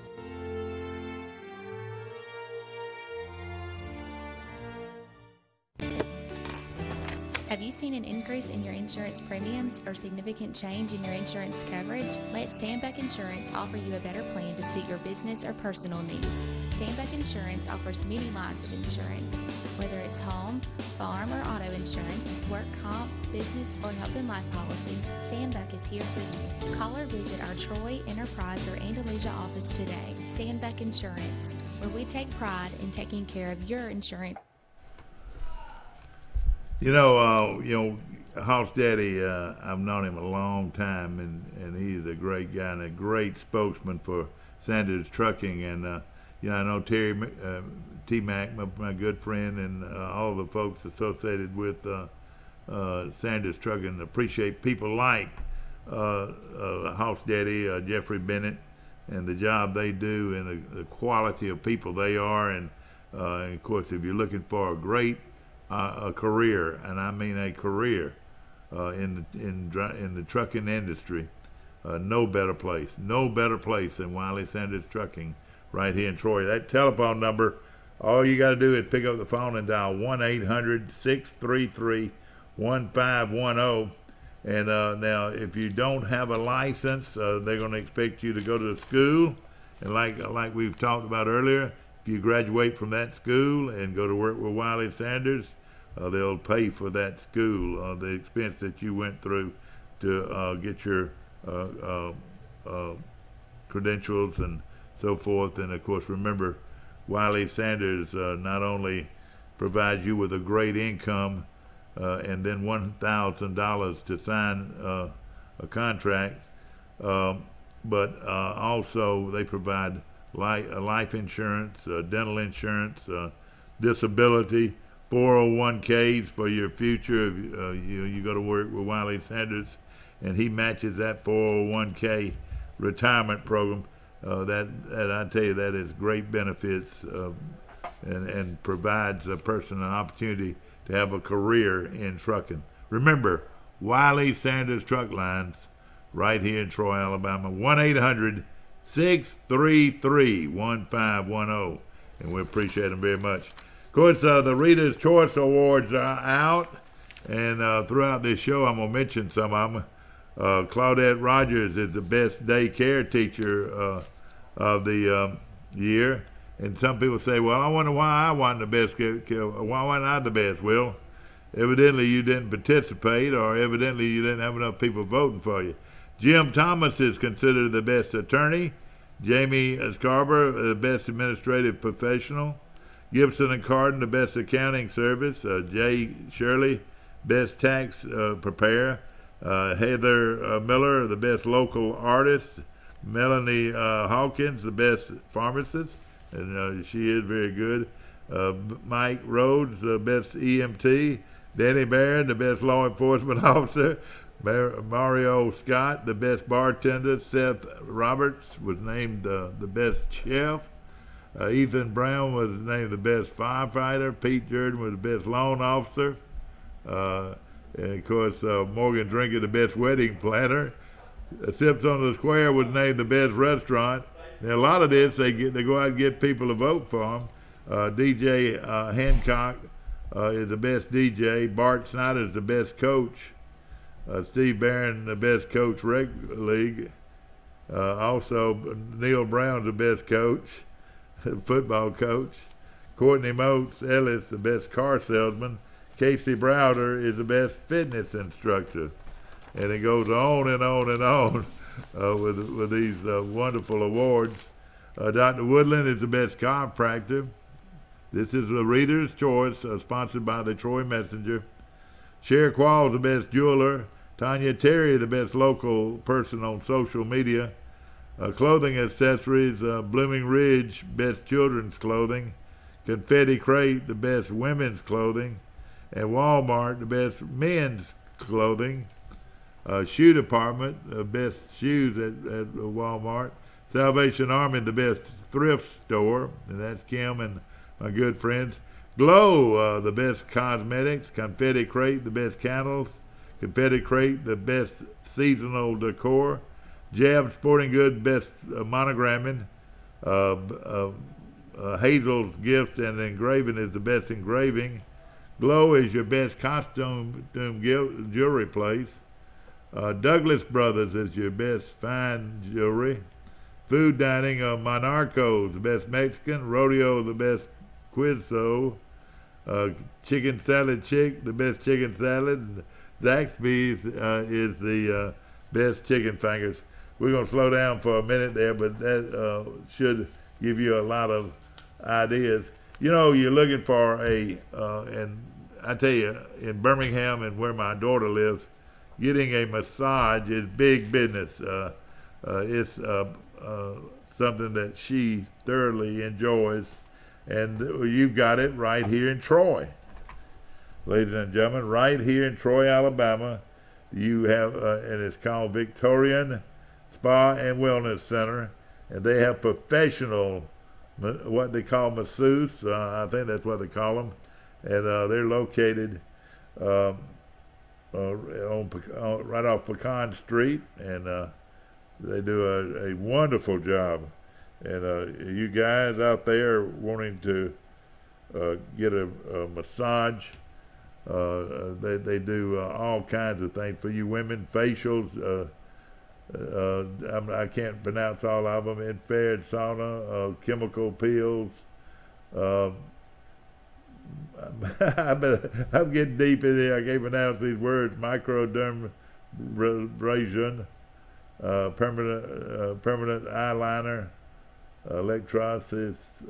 Speaker 8: Have you seen an increase in your insurance premiums or significant change in your insurance coverage? Let Sandbeck Insurance offer you a better plan to suit your business or personal needs. Sandbeck Insurance offers many lines of insurance, whether it's home, farm, or auto insurance, work comp, business, or health and life policies. Sandbeck is here for you. Call or visit our Troy, Enterprise, or Andalusia office today. Sandbeck Insurance, where we take pride in taking care of your insurance.
Speaker 9: Hoss Daddy, I've known him a long time, and he's a great guy and a great spokesman for Sanders Trucking. And, I know Terry T-Mac, my good friend, and all the folks associated with Sanders Trucking appreciate people like Hoss Daddy, Jeffrey Bennett, and the job they do and the quality of people they are. And of course, if you're looking for a great a career, and I mean a career in the trucking industry, no better place than Wiley Sanders Trucking right here in Troy. That telephone number, all you got to do is pick up the phone and dial 1-800-633-1510. And now, if you don't have a license, they're going to expect you to go to the school, and like we've talked about earlier, if you graduate from that school and go to work with Wiley Sanders, they'll pay for that school, the expense that you went through to get your credentials and so forth. And of course, remember, Wiley Sanders not only provides you with a great income and then $1,000 to sign a contract, but also they provide life insurance, dental insurance, disability, 401ks for your future. You go to work with Wiley Sanders, and he matches that 401k retirement program. That I tell you, that is great benefits and provides a person an opportunity to have a career in trucking. Remember, Wiley Sanders Truck Lines, right here in Troy, Alabama, 1-800-633-1510, and we appreciate them very much. Of course, the Reader's Choice Awards are out, and throughout this show, I'm going to mention some of them. Claudette Rogers is the best daycare teacher of the year. And some people say, well, I wonder why I wasn't the best. Why wasn't I the best? Well, evidently you didn't participate, or evidently you didn't have enough people voting for you. Jim Thomas is considered the best attorney. Jamie Scarborough, the best administrative professional. Gibson and Carden, the best accounting service. Jay Shirley, best tax preparer. Heather Miller, the best local artist. Melanie Hawkins, the best pharmacist, and she is very good. Mike Rhodes, the best EMT. Danny Barron, the best law enforcement officer. Mario Scott, the best bartender. Seth Roberts was named the best chef. Ethan Brown was named the best firefighter. Pete Jordan was the best loan officer. And of course, Morgan Drinker, the best wedding planner. Sips on the Square was named the best restaurant. And a lot of this, they go out and get people to vote for them. DJ Hancock is the best DJ. Bart Snyder is the best coach. Steve Barron, the best coach rec league. Also, Neil Brown's the best coach, football coach. Courtney Moats Ellis, the best car salesman. Casey Browder is the best fitness instructor. And it goes on and on and on with these wonderful awards. Dr. Woodland is the best chiropractor. This is the Reader's Choice, sponsored by the Troy Messenger. Cher Qualls, the best jeweler. Tanya Terry, the best local person on social media. Clothing accessories, Blooming Ridge, best children's clothing. Confetti Crate, the best women's clothing. And Walmart, the best men's clothing. Shoe department, best shoes at Walmart. Salvation Army, the best thrift store, and that's Kim and my good friends. Glow, the best cosmetics. Confetti Crate, the best candles. Confetti Crate, the best seasonal decor. Jab Sporting Goods, best monogramming. Hazel's Gifts and Engraving is the best engraving. Glow is your best costume jewelry place. Douglas Brothers is your best fine jewelry. Food Dining, Monarco's the best Mexican. Rodeo, the best Quizzo. Chicken Salad Chick, the best chicken salad. Zaxby's is the best chicken fingers. We're going to slow down for a minute there, but that should give you a lot of ideas. You know, you're looking for and I tell you, in Birmingham and where my daughter lives, getting a massage is big business. It's something that she thoroughly enjoys, and you've got it right here in Troy. Ladies and gentlemen, right here in Troy, Alabama, you have, and it's called Victorian Spa and Wellness Center, and they have professional, what they call masseuse, I think that's what they call them, and they're located right off Pecan Street, and they do a wonderful job. And you guys out there wanting to get a massage, they do all kinds of things for you women. Facials, I can't pronounce all of them. Infrared sauna, chemical peels. I'm getting deep in here. I can't pronounce these words. Microdermabrasion, permanent eyeliner, electrolysis,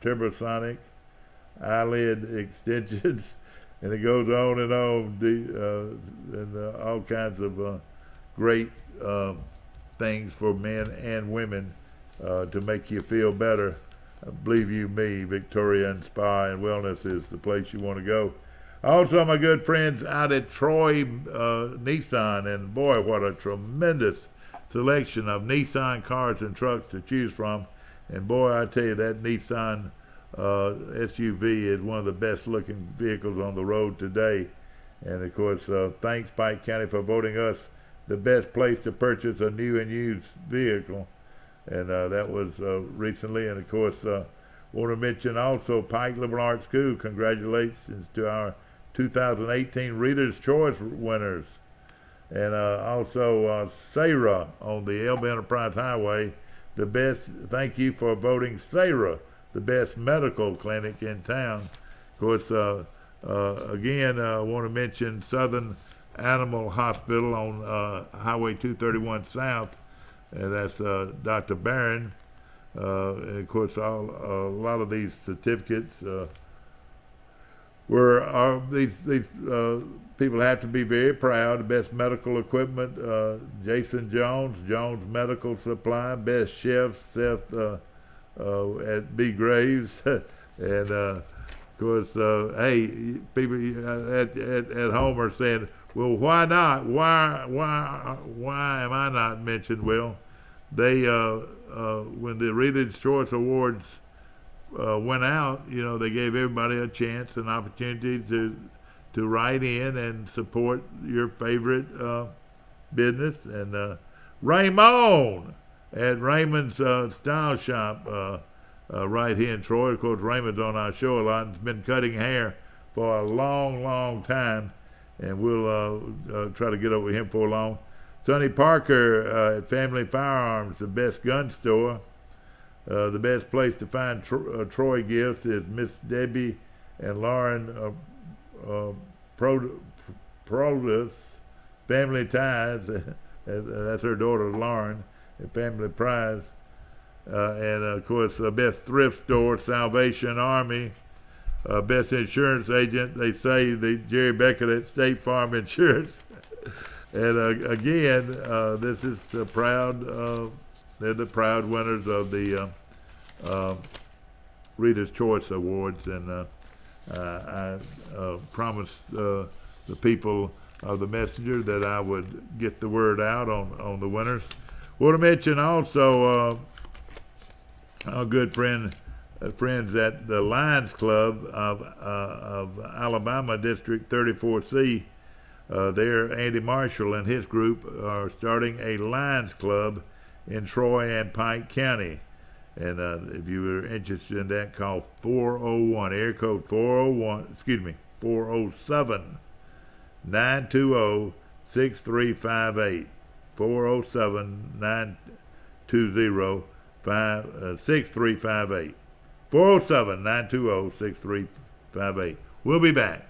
Speaker 9: turbosonic, eyelid extensions, and it goes on and on, and all kinds of great things for men and women to make you feel better. Believe you me, Victorian Spa and Wellness is the place you want to go. Also, my good friends out at Troy Nissan, and boy, what a tremendous selection of Nissan cars and trucks to choose from. And boy, I tell you, that Nissan SUV is one of the best looking vehicles on the road today. And of course, thanks Pike County for voting us the best place to purchase a new and used vehicle. And that was recently. And of course, want to mention also Pike Liberal Arts School. Congratulations to our 2018 Reader's Choice winners. And also Sarah on the Elba Enterprise Highway, the best. Thank you for voting Sarah the best medical clinic in town. Of course, again, I want to mention Southern Animal Hospital on Highway 231 South, and that's Dr. Barron. And of course, a lot of these certificates these people have to be very proud. The best medical equipment, Jason Jones, Jones Medical Supply, best chef, Seth at B. Graves, and of course, hey, people at home are saying, well, why not? Why am I not mentioned? Well, they when the Reader's Choice Awards went out, you know, they gave everybody a chance, an opportunity to write in and support your favorite business. And Raymond at Raymond's Style Shop right here in Troy. Of course, Raymond's on our show a lot and has been cutting hair for a long time, and we'll try to get over him for long. Sonny Parker at Family Firearms, the best gun store. The best place to find Troy gifts is Miss Debbie and Lauren Produce, Family Ties. That's her daughter Lauren at Family Prize. And of course, the best thrift store, Salvation Army. Best insurance agent, they say, the Jerry Beckett at State Farm Insurance. And again, this is the proud. They're the proud winners of the Reader's Choice Awards, and I promised the people of the Messenger that I would get the word out on the winners. Want to mention also our good friends at the Lions Club of Alabama District 34C. There, Andy Marshall and his group are starting a Lions Club in Troy and Pike County. And if you were interested in that, call 401, area code 407-920-6358. 407-920-6358. 407-920-6358. We'll be back.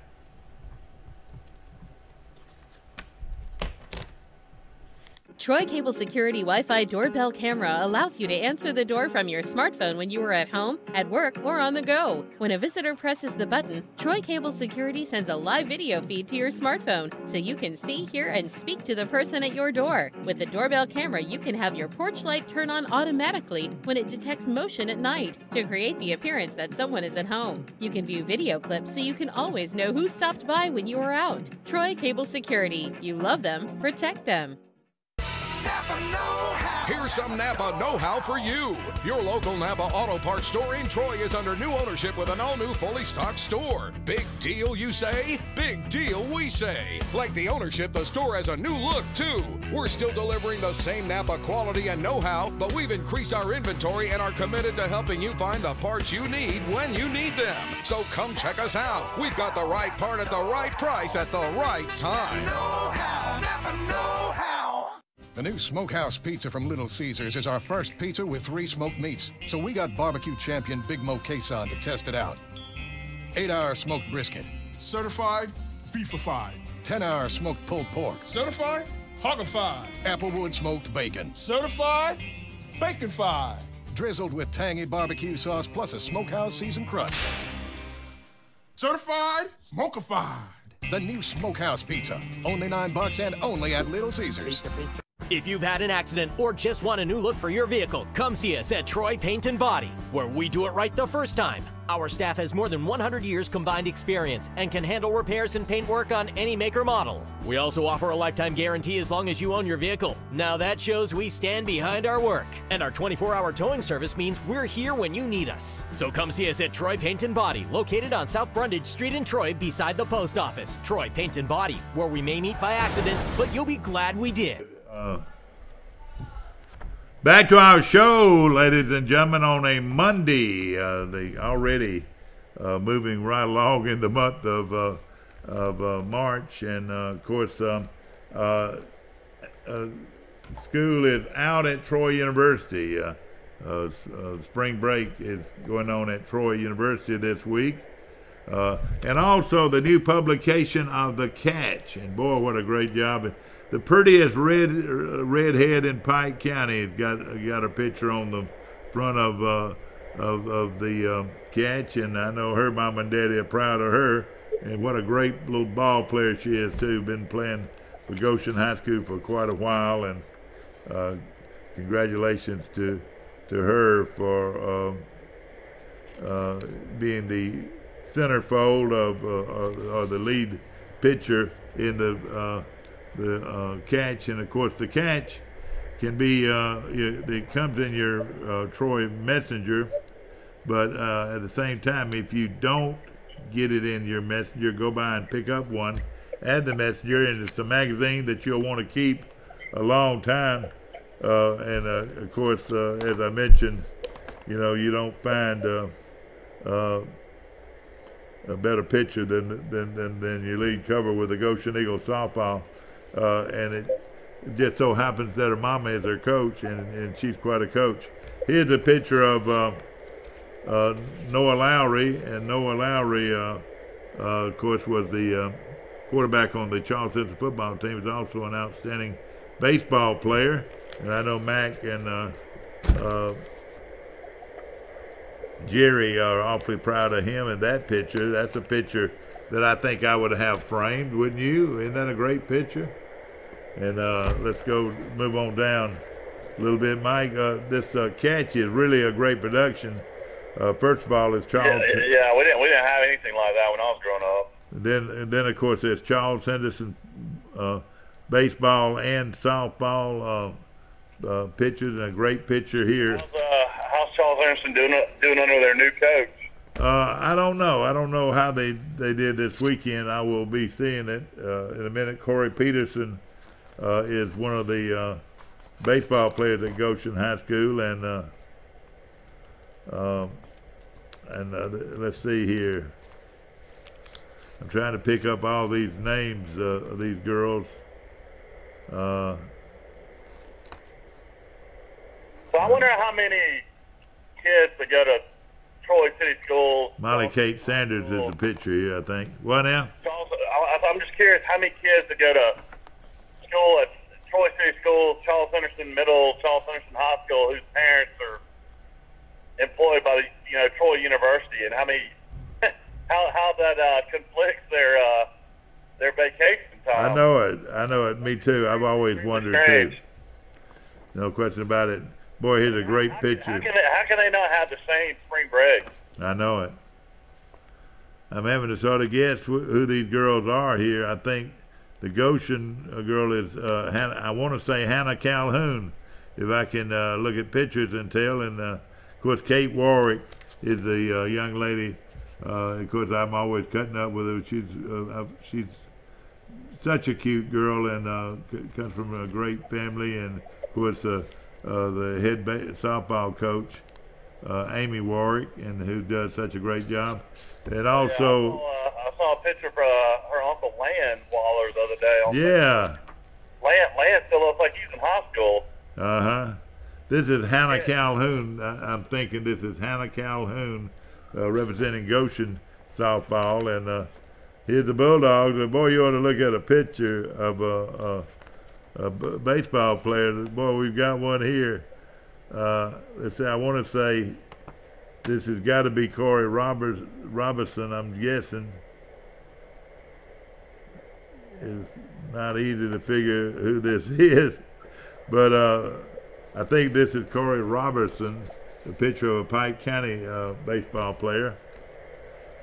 Speaker 11: Troy Cable Security Wi-Fi doorbell camera allows you to answer the door from your smartphone when you are at home, at work, or on the go. When a visitor presses the button, Troy Cable Security sends a live video feed to your smartphone so you can see, hear, and speak to the person at your door. With the doorbell camera, you can have your porch light turn on automatically when it detects motion at night to create the appearance that someone is at home. You can view video clips so you can always know who stopped by when you are out. Troy Cable Security. You love them, protect them.
Speaker 12: Here's some Napa know-how for you. Your local Napa Auto Parts store in Troy is under new ownership with an all-new fully stocked store. Big deal, you say? Big deal, we say. Like the ownership, the store has a new look, too. We're still delivering the same Napa quality and know-how, but we've increased our inventory and are committed to helping you find the parts you need when you need them. So come check us out. We've got the right part at the right price at the right time.
Speaker 13: Know-how, Napa know-how.
Speaker 12: The new Smokehouse Pizza from Little Caesars is our first pizza with 3 smoked meats. So we got barbecue champion Big Mo Quezon to test it out. 8-hour smoked brisket.
Speaker 13: Certified beefified.
Speaker 12: 10-hour smoked pulled pork.
Speaker 13: Certified hoggified.
Speaker 12: Applewood smoked bacon.
Speaker 13: Certified baconfied.
Speaker 12: Drizzled with tangy barbecue sauce plus a Smokehouse seasoned crust.
Speaker 13: Certified smokified.
Speaker 12: The new Smokehouse Pizza. Only $9 and only at Little Caesars.
Speaker 13: Pizza.
Speaker 14: If you've had an accident or just want a new look for your vehicle, come see us at Troy Paint and Body, where we do it right the first time. Our staff has more than 100 years combined experience and can handle repairs and paint work on any make or model. We also offer a lifetime guarantee as long as you own your vehicle. Now that shows we stand behind our work. And our 24-hour towing service means we're here when you need us. So come see us at Troy Paint and Body, located on South Brundage Street in Troy beside the post office. Troy Paint and Body, where we may meet by accident, but you'll be glad we did.
Speaker 9: Back to our show, ladies and gentlemen, on a Monday. They already moving right along in the month of March, and of course, school is out at Troy University. Spring break is going on at Troy University this week, and also the new publication of The Catch. And boy, what a great job! The prettiest redhead in Pike County has got a picture on the front of the Catch, and I know her mom and daddy are proud of her. And what a great little ball player she is too. Been playing for Goshen High School for quite a while, and congratulations to her for being the centerfold of or the lead pitcher in the Catch. And of course the Catch can be it comes in your Troy Messenger, but at the same time, if you don't get it in your Messenger, go by and pick up one, add the Messenger, and it's a magazine that you'll want to keep a long time. And of course, as I mentioned, you don't find a better picture than your lead cover with the Goshen Eagles softball. And it just so happens that her mama is her coach, and she's quite a coach. Here's a picture of Noah Lowry, and Noah Lowry, of course, was the quarterback on the Charles Central football team. He's also an outstanding baseball player, and I know Mac and Jerry are awfully proud of him in that picture. That's a picture that I think I would have framed, wouldn't you? Isn't that a great picture? And let's go move on down a little bit, Mike. This Catch is really a great production. First of all, it's Charles.
Speaker 10: Yeah, we didn't have anything like that when I was growing up.
Speaker 9: And then of course there's Charles Henderson baseball and softball pitchers, and a great pitcher here.
Speaker 10: How's Charles Henderson doing under their new coach?
Speaker 9: I don't know. I don't know how they did this weekend. I will be seeing it in a minute. Corey Peterson is one of the baseball players at Goshen High School, and let's see here. I'm trying to pick up all these names of these girls.
Speaker 10: So I wonder how many kids that go to Troy City Schools.
Speaker 9: Molly Kate Sanders is the pitcher here, I think. What now?
Speaker 10: I'm just curious how many kids that go to school at Troy City Schools, Charles Henderson Middle, Charles Henderson High School, whose parents are employed by the Troy University, and how many how that conflicts their vacation time.
Speaker 9: I know it. Me too. I've always wondered too. No question about it. Boy, here's a great picture.
Speaker 10: How can they not have the same spring break?
Speaker 9: I know it. I'm having to sort of guess who these girls are here. I think the Goshen girl is I want to say Hannah Calhoun, if I can look at pictures and tell. And of course, Kate Warwick is the young lady. Of course, I'm always cutting up with her. She's such a cute girl, and comes from a great family. And of course, the head softball coach, Amy Warwick, and who does such a great job. And also,
Speaker 10: I saw a picture of her Uncle Land Waller the other day.
Speaker 9: Yeah.
Speaker 10: Land still looks like he's in high school.
Speaker 9: This is Hannah Calhoun. I'm thinking this is Hannah Calhoun representing Goshen softball. And here's the Bulldogs. Boy, you ought to look at a picture of a baseball player. Boy, we've got one here. Let's see, I want to say this has got to be Corey Robertson, I'm guessing. It's not easy to figure who this is. But I think this is Corey Robertson, the pitcher of a Pike County baseball player.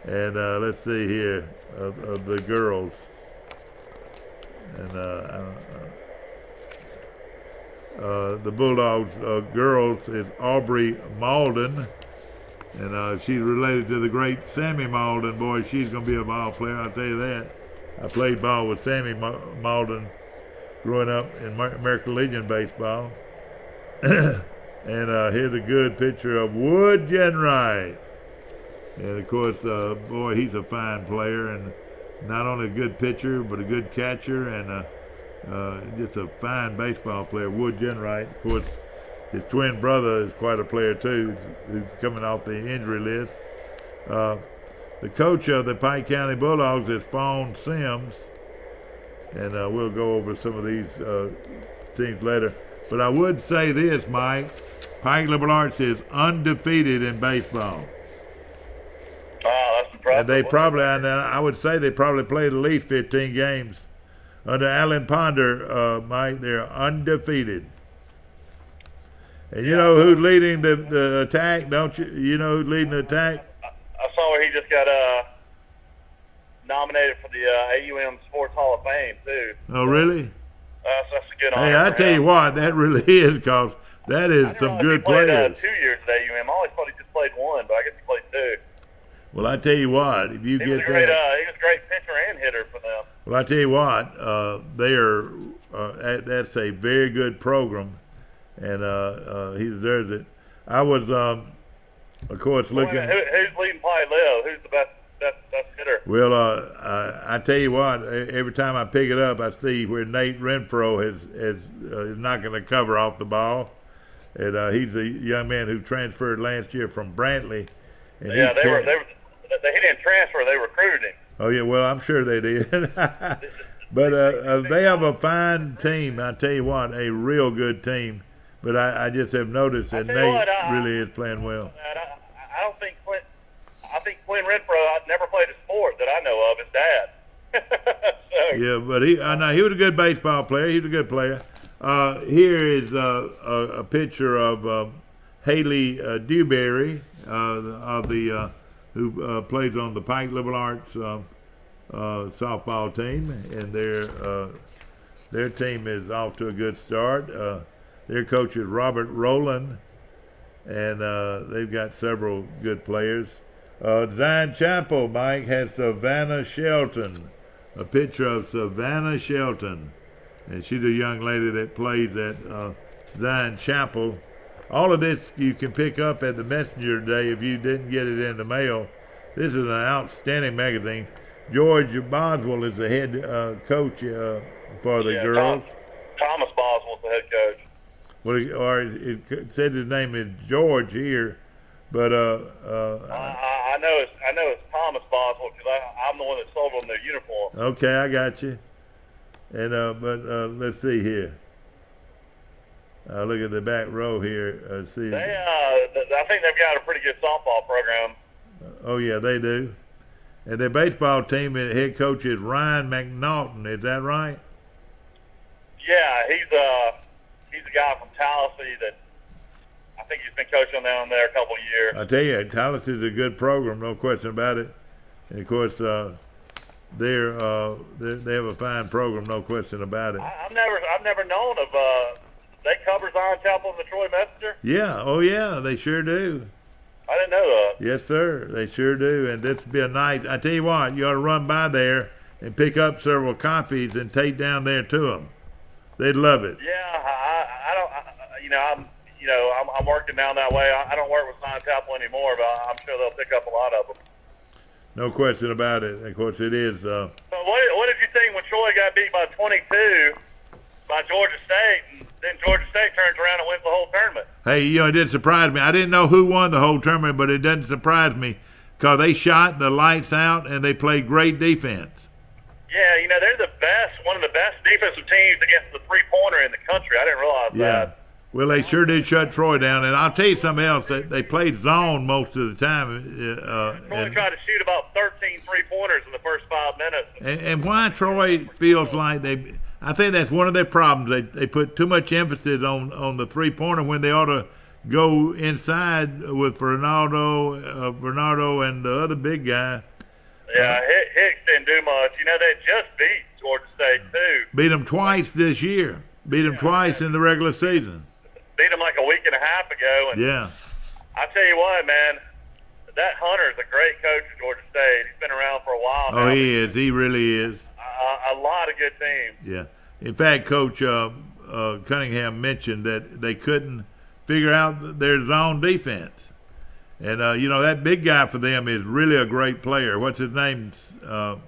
Speaker 9: And let's see here, of the girls. And the Bulldogs girls is Aubrey Malden. And she's related to the great Sammy Malden. Boy, she's going to be a ball player, I'll tell you that. I played ball with Sammy Malden growing up in American Legion baseball. And here's a good picture of Wood Jenright. And, of course, boy, he's a fine player. And not only a good pitcher, but a good catcher. And just a fine baseball player, Wood Jenright. Of course, his twin brother is quite a player, too, who's coming off the injury list. The coach of the Pike County Bulldogs is Fawn Sims. And we'll go over some of these teams later. But I would say this, Mike. Pike Liberal Arts is undefeated in baseball.
Speaker 10: Oh, that's impressive.
Speaker 9: And they probably, I would say they probably played at least 15 games. Under Alan Ponder, Mike, they're undefeated. And you know who's leading the attack, don't you? You know who's leading the attack?
Speaker 10: I saw where he just got nominated for the AUM Sports Hall of Fame, too.
Speaker 9: Oh, really?
Speaker 10: That's a good honor.
Speaker 9: Hey, I tell you what, that really is, because that is some good
Speaker 10: played,
Speaker 9: players.
Speaker 10: 2 years at AUM. I always thought he just played one, but I guess he played 2.
Speaker 9: Well, I tell you what, if you
Speaker 10: He
Speaker 9: get
Speaker 10: was a great,
Speaker 9: that.
Speaker 10: he was a great pitcher and hitter for them.
Speaker 9: Well, I tell you what, they are. That's a very good program, and he deserves it. I was, of course, looking.
Speaker 10: Who's leading Pike Live? Who's the best hitter?
Speaker 9: Well, I tell you what, every time I pick it up, I see where Nate Renfro is knocking the cover off the ball, and he's a young man who transferred last year from Brantley. And
Speaker 10: Yeah, they he didn't transfer; they recruited him.
Speaker 9: Oh yeah, well I'm sure they did. But they have a fine team. I tell you what, a real good team. But I just have noticed that Nate really is playing well.
Speaker 10: I don't think Quinn. I think Quinn Renfro never played a sport that I know of. His dad. So.
Speaker 9: Yeah, but he was a good baseball player. He was a good player. Here is a picture of Haley Dewberry who plays on the Pike Liberal Arts softball team, and their team is off to a good start. Their coach is Robert Rowland, and they've got several good players. Zion Chapel, Mike, has Savannah Shelton, a picture of Savannah Shelton, and she's a young lady that plays at Zion Chapel. All of this you can pick up at the Messenger today if you didn't get it in the mail. This is an outstanding magazine. George Boswell is the head coach for the girls.
Speaker 10: Thomas Boswell's the head coach.
Speaker 9: Well, it said his name is George here, but
Speaker 10: I know it's Thomas Boswell because I'm the one that sold them their uniform.
Speaker 9: Okay, I got you. And but let's see here. Look at the back row here. See.
Speaker 10: I think they've got a pretty good softball program.
Speaker 9: Oh yeah, they do. And their baseball team head coach is Ryan McNaughton. Is that right?
Speaker 10: Yeah, he's a guy from Tallahassee that I think he's been coaching down there a couple of years.
Speaker 9: I tell you, Tallahassee is a good program, no question about it. And of course, they have a fine program, no question about it.
Speaker 10: I've never known of they cover Zion Chapel in the Troy Messenger.
Speaker 9: Yeah, oh yeah, they sure do.
Speaker 10: I didn't know that.
Speaker 9: Yes, sir, they sure do. And this would be a night. I tell you what, you ought to run by there and pick up several copies and take down there to them. They'd love it.
Speaker 10: Yeah, I'm working down that way. I don't work with Zion Chapel anymore, but I'm sure they'll pick up a lot of them.
Speaker 9: No question about it. Of course, it is.
Speaker 10: So what did you think when Troy got beat by 22 by Georgia State, and then Georgia State turns around and wins the whole tournament?
Speaker 9: Hey, it did surprise me. I didn't know who won the whole tournament, but it doesn't surprise me because they shot the lights out and they played great defense.
Speaker 10: Yeah, they're the best, one of the best defensive teams against the three-pointer in the country. I didn't realize that.
Speaker 9: Well, they sure did shut Troy down. And I'll tell you something else. They played zone most of the time.
Speaker 10: Troy tried to shoot about 13 three-pointers in the first 5 minutes.
Speaker 9: And why Troy feels like I think that's one of their problems. They put too much emphasis on the 3-pointer when they ought to go inside with Bernardo and the other big guy.
Speaker 10: Yeah, Hicks didn't do much. You know, they just beat Georgia State too.
Speaker 9: Beat them twice this year. Beat them twice in the regular season.
Speaker 10: Beat them like a week and a half ago. And
Speaker 9: yeah.
Speaker 10: I tell you what, man, that Hunter's a great coach at Georgia State. He's been around for a while now.
Speaker 9: Oh, he is. He really is.
Speaker 10: A lot of good teams.
Speaker 9: Yeah. In fact, Coach Cunningham mentioned that they couldn't figure out their zone defense. And, you know, that big guy for them is really a great player. What's his name? The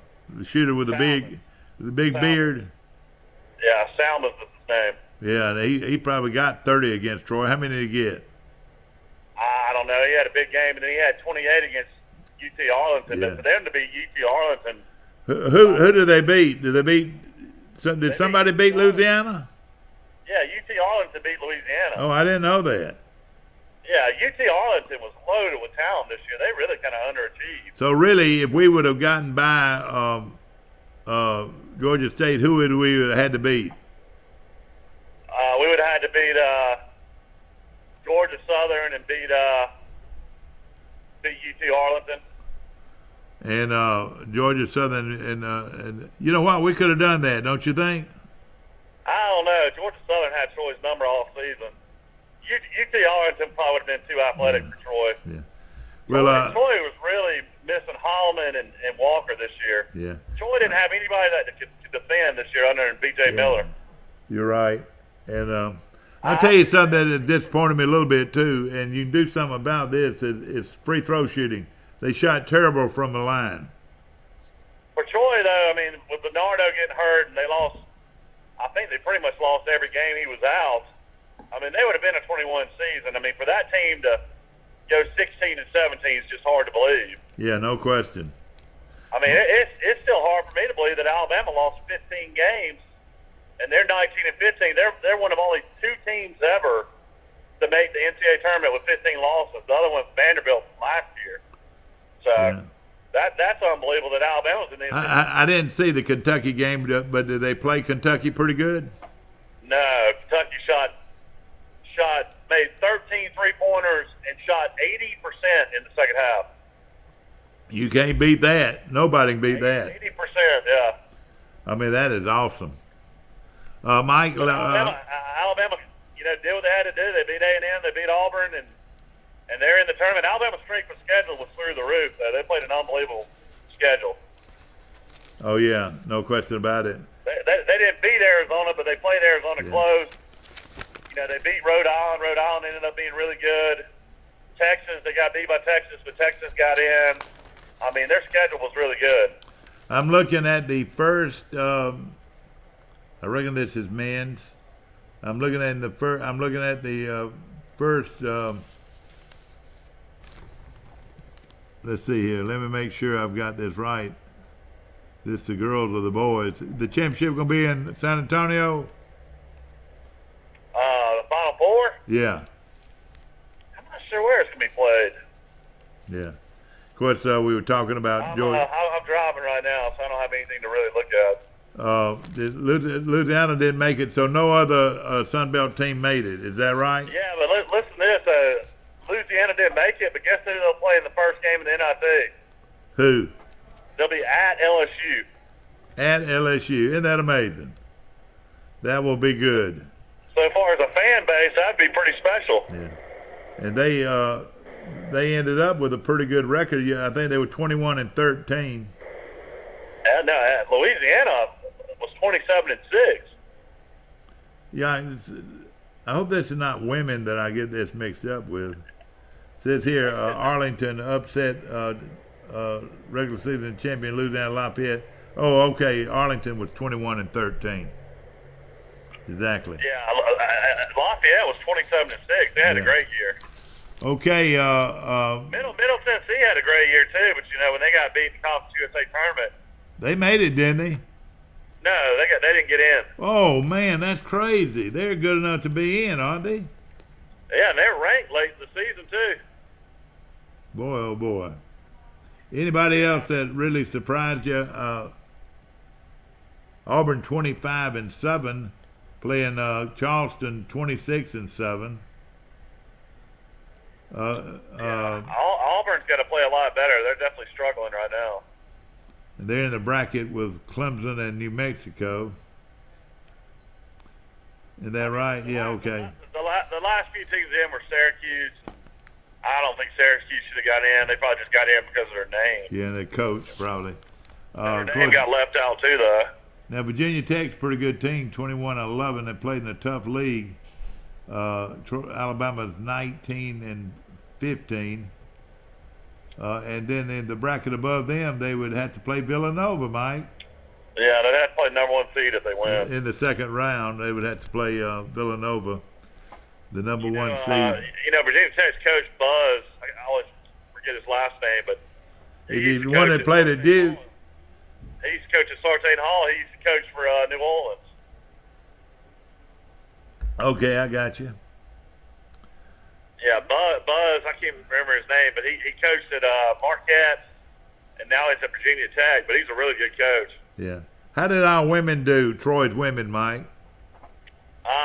Speaker 9: shooter with the big beard.
Speaker 10: Yeah, Salmon's his name.
Speaker 9: Yeah, and he probably got 30 against Troy. How many did he get?
Speaker 10: I don't know. He had a big game, and then he had 28 against UT Arlington.
Speaker 9: Yeah.
Speaker 10: But for them to beat UT Arlington.
Speaker 9: Who did they beat? Did they beat? Did somebody beat Louisiana?
Speaker 10: Yeah, UT Arlington beat Louisiana.
Speaker 9: Oh, I didn't know that.
Speaker 10: Yeah, UT Arlington was loaded with talent this year. They really kind of underachieved.
Speaker 9: So really, if we would have gotten by Georgia State, who would we have had to beat?
Speaker 10: We would have had to beat Georgia Southern and beat UT Arlington.
Speaker 9: And Georgia Southern, and you know what? We could have done that, don't you think?
Speaker 10: I don't know. Georgia Southern had Troy's number all season. UT Arlington probably would have been too athletic for Troy.
Speaker 9: Yeah. Well,
Speaker 10: Troy was really missing Holloman and Walker this year.
Speaker 9: Yeah.
Speaker 10: Troy didn't have anybody that could defend this year under B.J. Miller.
Speaker 9: You're right. And I'll tell you something that disappointed me a little bit, too, and you can do something about this, is free throw shooting. They shot terrible from the line.
Speaker 10: For Troy, though, I mean, with Bernardo getting hurt and they lost, I think they pretty much lost every game he was out. I mean, they would have been a 21 season. I mean, for that team to go 16-17 is just hard to believe.
Speaker 9: Yeah, no question.
Speaker 10: I mean, it's still hard for me to believe that Alabama lost 15 games, and they're 19-15. They're one of only 2 teams ever to make the NCAA tournament with 15 losses. The other one, Vanderbilt, last year. So that's unbelievable that Alabama's in the NCAA.
Speaker 9: I didn't see the Kentucky game, but did they play Kentucky pretty good?
Speaker 10: No, Kentucky made 13 3-pointers and shot 80% in the second half.
Speaker 9: You can't beat that. Nobody can beat that.
Speaker 10: 80%, yeah.
Speaker 9: I mean, that is awesome. Mike,
Speaker 10: Alabama, you know, did what they had to do. They beat A&M, they beat Auburn, and they're in the tournament. Alabama's strength of schedule was through the roof, though. They played an unbelievable schedule.
Speaker 9: Oh, yeah, no question about it.
Speaker 10: They didn't beat Arizona, but they played Arizona close. You know, they beat Rhode Island. Rhode Island ended up being really good. Texas, they got beat by Texas, but Texas got in. I mean, their schedule was really good.
Speaker 9: I'm looking at the first. I reckon this is men's. I'm looking at the first. I'm looking at the first. Let's see here. Let me make sure I've got this right. This the girls or the boys. The championship gonna be in San Antonio.
Speaker 10: The Final Four?
Speaker 9: Yeah.
Speaker 10: I'm not sure where it's gonna be played.
Speaker 9: Yeah. Of course, we were talking about Georgia.
Speaker 10: I'm driving right now, so I don't have anything to really look at.
Speaker 9: Louisiana didn't make it, so no other Sun Belt team made it. Is that right?
Speaker 10: Yeah, but listen to this. Louisiana didn't make it, but guess who they'll play in the first game of the NIT?
Speaker 9: Who?
Speaker 10: They'll be at LSU.
Speaker 9: At LSU. Isn't that amazing? That will be good.
Speaker 10: So far as a fan base, that'd be pretty special.
Speaker 9: Yeah. And they ended up with a pretty good record. Yeah, I think they were 21-13.
Speaker 10: No, Louisiana was 27-6.
Speaker 9: Yeah, I hope this is not women that I get this mixed up with. It says here, Arlington upset regular season champion Louisiana Lafayette. Oh, okay. Arlington was 21-13. Exactly.
Speaker 10: Yeah, Lafayette was 27-6. They had a great year.
Speaker 9: Okay.
Speaker 10: Middle Tennessee had a great year too, but you know when they got beat in the Conference USA tournament,
Speaker 9: they made it, didn't they?
Speaker 10: No, they didn't get in.
Speaker 9: Oh man, that's crazy. They're good enough to be in, aren't they?
Speaker 10: Yeah, and they're ranked late in the season too.
Speaker 9: Boy, oh boy. Anybody else that really surprised you? Auburn 25-7, playing Charleston 26-7.
Speaker 10: Auburn's got to play a lot better. They're definitely struggling right now.
Speaker 9: And they're in the bracket with Clemson and New Mexico. Is that right? Yeah, okay.
Speaker 10: The last few teams in were Syracuse. I don't think Syracuse should have got in. They probably just got in because of their name.
Speaker 9: Yeah, their coach probably.
Speaker 10: Their name got left out too, though.
Speaker 9: Now Virginia Tech's a pretty good team, 21-11. They played in a tough league. Alabama's 19-15. And then in the bracket above them, they would have to play Villanova, Mike.
Speaker 10: Yeah, they'd have to play number 1 seed if they win.
Speaker 9: In the second round, they would have to play Villanova, the number 1 seed.
Speaker 10: Virginia Tech's coach Buzz, I always forget his last name, but
Speaker 9: he's the one that played at Duke.
Speaker 10: He's coach at Sartain Hall. He's the coach for New Orleans.
Speaker 9: Okay, I got you.
Speaker 10: Yeah, Buzz, I can't remember his name, but he coached at Marquette, and now he's at Virginia Tech, but he's a really good coach.
Speaker 9: Yeah. How did our women do, Troy's women, Mike?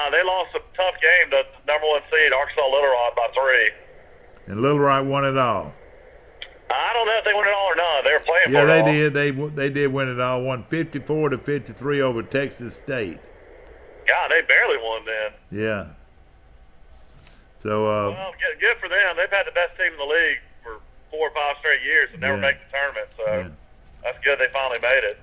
Speaker 10: They lost a tough game to the number 1 seed, Arkansas Little Rock, by 3.
Speaker 9: And Little Rock won it all.
Speaker 10: I don't know if they won it all or not. They were playing
Speaker 9: for
Speaker 10: it all.
Speaker 9: Yeah, they did win it all. Won 54-53 over Texas State.
Speaker 10: God, they barely won then.
Speaker 9: Yeah. So.
Speaker 10: Well, good for them. They've had the best team in the league for 4 or 5 straight years and never make the tournament. So that's good. They finally made it.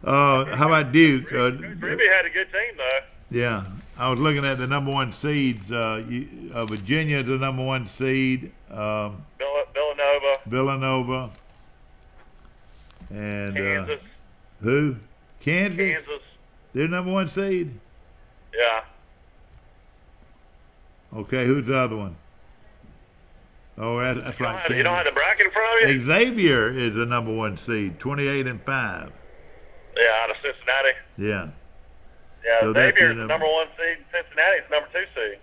Speaker 9: How about Duke?
Speaker 10: Ruby had a good team though.
Speaker 9: Yeah, I was looking at the number 1 seeds. Virginia is the number 1 seed. Villanova. And
Speaker 10: Kansas.
Speaker 9: Who? Kansas.
Speaker 10: Kansas.
Speaker 9: They're number 1 seed.
Speaker 10: Yeah.
Speaker 9: Okay, who's the other one? Oh, that's right.
Speaker 10: You don't have the bracket in front of you?
Speaker 9: Xavier is the number 1 seed, 28-5.
Speaker 10: Yeah, out of Cincinnati.
Speaker 9: Yeah.
Speaker 10: Yeah,
Speaker 9: So
Speaker 10: Xavier's the number 1 seed. Cincinnati's number 2 seed.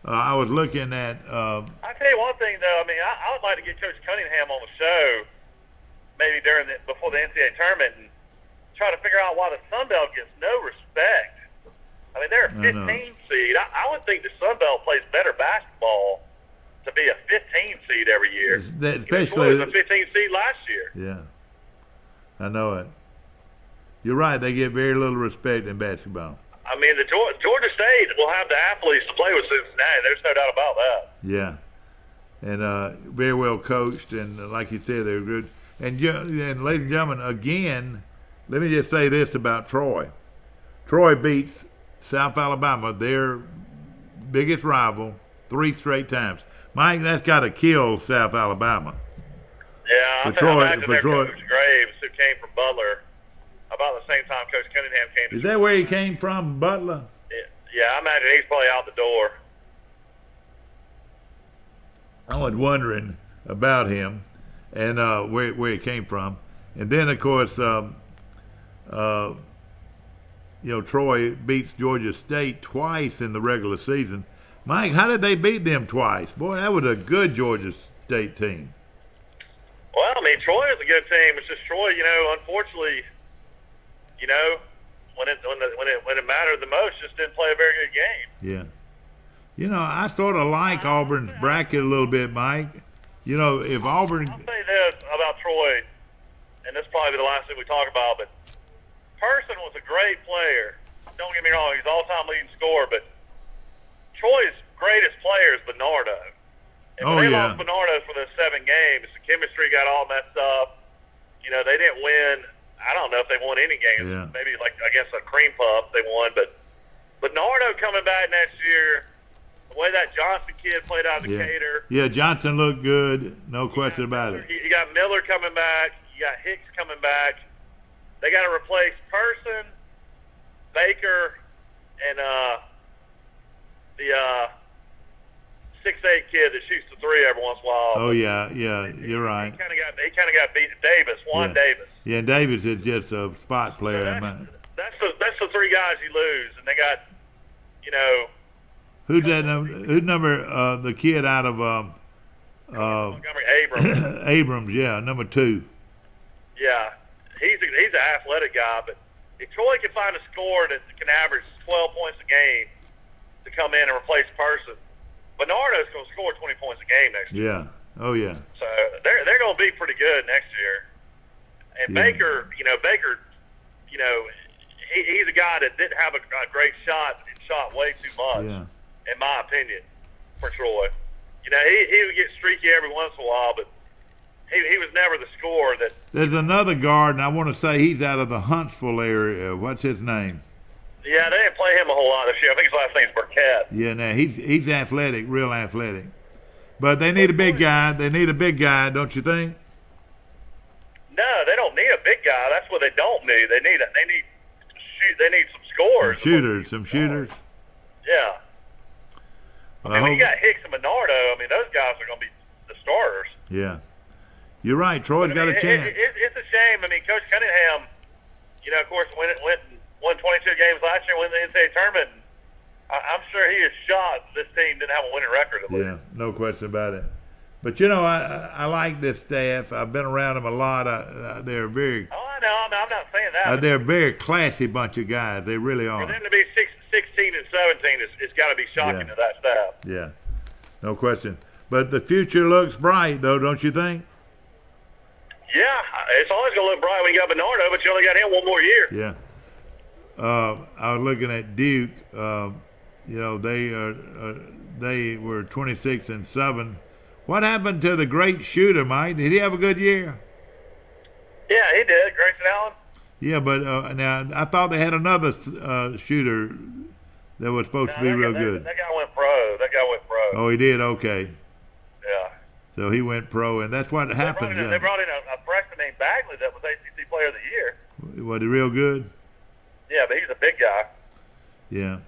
Speaker 9: I was looking at.
Speaker 10: I tell you one thing though. I mean, I would like to get Coach Cunningham on the show, maybe before the NCAA tournament, and try to figure out why the Sun Belt gets no respect. I mean, they're a 15 seed. I would think the Sun Belt plays better basketball to be a 15 seed every year.
Speaker 9: Especially
Speaker 10: it was a 15 seed last year.
Speaker 9: Yeah, I know it. You're right. They get very little respect in basketball.
Speaker 10: I mean, the Georgia State will have the athletes to play with Cincinnati. There's no doubt about that.
Speaker 9: Yeah, and very well coached, and like you said, they're good. And ladies and gentlemen, again, let me just say this about Troy. Troy beats South Alabama, their biggest rival, 3 straight times. Mike, that's got to kill South Alabama.
Speaker 10: Yeah,
Speaker 9: for Troy.
Speaker 10: Coach Graves, who came from Butler, about the same time Coach Cunningham came to
Speaker 9: Is that where he came from, Butler?
Speaker 10: Yeah, I imagine he's probably out the door.
Speaker 9: I was wondering about him and where he came from. And then, of course, Troy beats Georgia State twice in the regular season. Mike, how did they beat them twice? Boy, that was a good Georgia State team.
Speaker 10: Well, I mean, Troy is a good team. It's just Troy, unfortunately, when it mattered the most, just didn't play a very good game.
Speaker 9: Yeah. I sort of like Auburn's bracket a little bit, Mike. If Auburn...
Speaker 10: I'll say this about Troy, and this will probably be the last thing we talk about, but Person was a great player. Don't get me wrong, he's all-time leading scorer, but Troy's greatest player is Bernardo. And when they lost Bernardo for the 7 games, the chemistry got all messed up. They didn't win. I don't know if they won any games.
Speaker 9: Yeah.
Speaker 10: Maybe like against a cream puff they won, but Bernardo coming back next year, the way that Johnson kid played out of Decatur.
Speaker 9: Yeah, Johnson looked good, no question about it.
Speaker 10: You got Miller coming back, you got Hicks coming back. They got to replace Person, Baker, and the 6'8" kid that shoots the 3 every once in a while.
Speaker 9: Oh yeah, you're right.
Speaker 10: He kind of got beat. Davis, Juan Davis.
Speaker 9: Yeah, and Davis is just a spot player.
Speaker 10: So that's the 3 guys you lose, and they got,
Speaker 9: Who's that? Who's number? The kid out of
Speaker 10: Montgomery, Abrams.
Speaker 9: Abrams, yeah, number 2.
Speaker 10: Yeah, he's an athletic guy, but if Troy can find a score that can average 12 points a game to come in and replace Person, Bernardo's going to score 20 points a game next year.
Speaker 9: Yeah. Oh, yeah.
Speaker 10: So they're going to be pretty good next year. And
Speaker 9: Yeah.
Speaker 10: Baker, he's a guy that didn't have a great shot and shot way too much,
Speaker 9: Yeah.
Speaker 10: in my opinion, for Troy. He would get streaky every once in a while, but he was never the scorer that.
Speaker 9: There's another guard, and I want to say he's out of the Huntsville area. What's his name?
Speaker 10: Yeah, they didn't play him a whole lot this year. I think his last name's Burkett.
Speaker 9: Yeah, now he's athletic, real athletic. But they need a big guy. They need a big guy, don't you think?
Speaker 10: No, they don't need a big guy. That's what they don't need. They need some scores.
Speaker 9: Some shooters.
Speaker 10: Yeah.
Speaker 9: Well,
Speaker 10: When you got Hicks and Bernardo, those guys are going to be the starters.
Speaker 9: Yeah. You're right. Troy's got a chance.
Speaker 10: It's a shame. Coach Cunningham, of course, won 22 games last year, won the NCAA tournament. I'm sure he is shocked this team didn't have a winning record. At least.
Speaker 9: Yeah, no question about it. But, I like this staff. I've been around them a lot. They're very...
Speaker 10: Oh, I know. I'm not saying that.
Speaker 9: they're a very classy bunch of guys. They really are.
Speaker 10: For them to be 16 and 17, it's got to be shocking to that staff.
Speaker 9: Yeah, no question. But the future looks bright, though, don't you think?
Speaker 10: Yeah, it's always going to look bright when you got Bernardo, but you only got him one more year.
Speaker 9: Yeah. I was looking at Duke. They were 26 and 7. What happened to the great shooter, Mike? Did he have a good year?
Speaker 10: Yeah, he did. Grayson Allen.
Speaker 9: Yeah, but now I thought they had another shooter that was supposed to be real good.
Speaker 10: That guy went pro.
Speaker 9: Oh, he did? Okay.
Speaker 10: Yeah.
Speaker 9: So he went pro, and that's what happened.
Speaker 10: They brought in a freshman named Bagley that was ACC Player of the Year.
Speaker 9: Was he real good?
Speaker 10: Yeah, but he's a big guy.
Speaker 9: Yeah.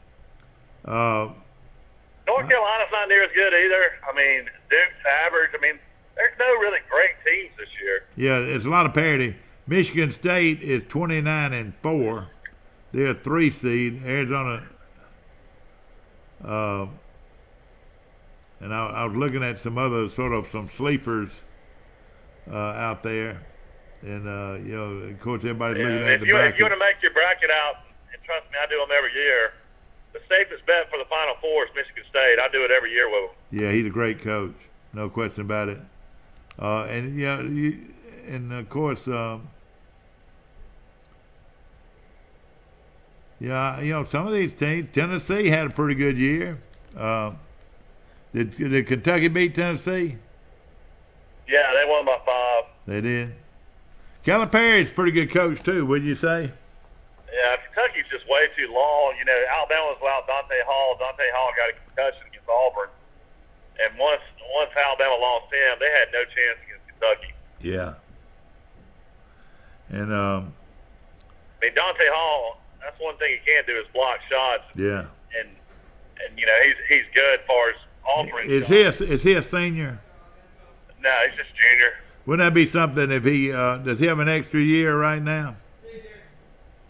Speaker 10: North Carolina's not near as good either. Duke's average. There's no really great teams this year.
Speaker 9: Yeah, it's a lot of parity. Michigan State is 29 and 4. They're a 3 seed. Arizona. And I was looking at some other some sleepers out there, and of course everybody's looking at the bracket.
Speaker 10: If you want to make your bracket out, and trust me, I do them every year. The safest bet for the Final Four is Michigan State. I do it every year with them.
Speaker 9: Yeah, he's a great coach, no question about it. And of course, some of these teams. Tennessee had a pretty good year. Did Kentucky beat Tennessee?
Speaker 10: Yeah, they won by 5.
Speaker 9: They did. Calipari's a pretty good coach too, wouldn't you say?
Speaker 10: Yeah, Kentucky's just way too long. Alabama was without Dante Hall. Dante Hall got a concussion against Auburn, and once Alabama lost him, they had no chance against Kentucky.
Speaker 9: Yeah. And
Speaker 10: Dante Hall, that's one thing he can't do is block shots.
Speaker 9: Yeah.
Speaker 10: And he's good as far as offering.
Speaker 9: Is he a senior?
Speaker 10: No, he's just junior.
Speaker 9: Wouldn't that be something if he does he have an extra year right now?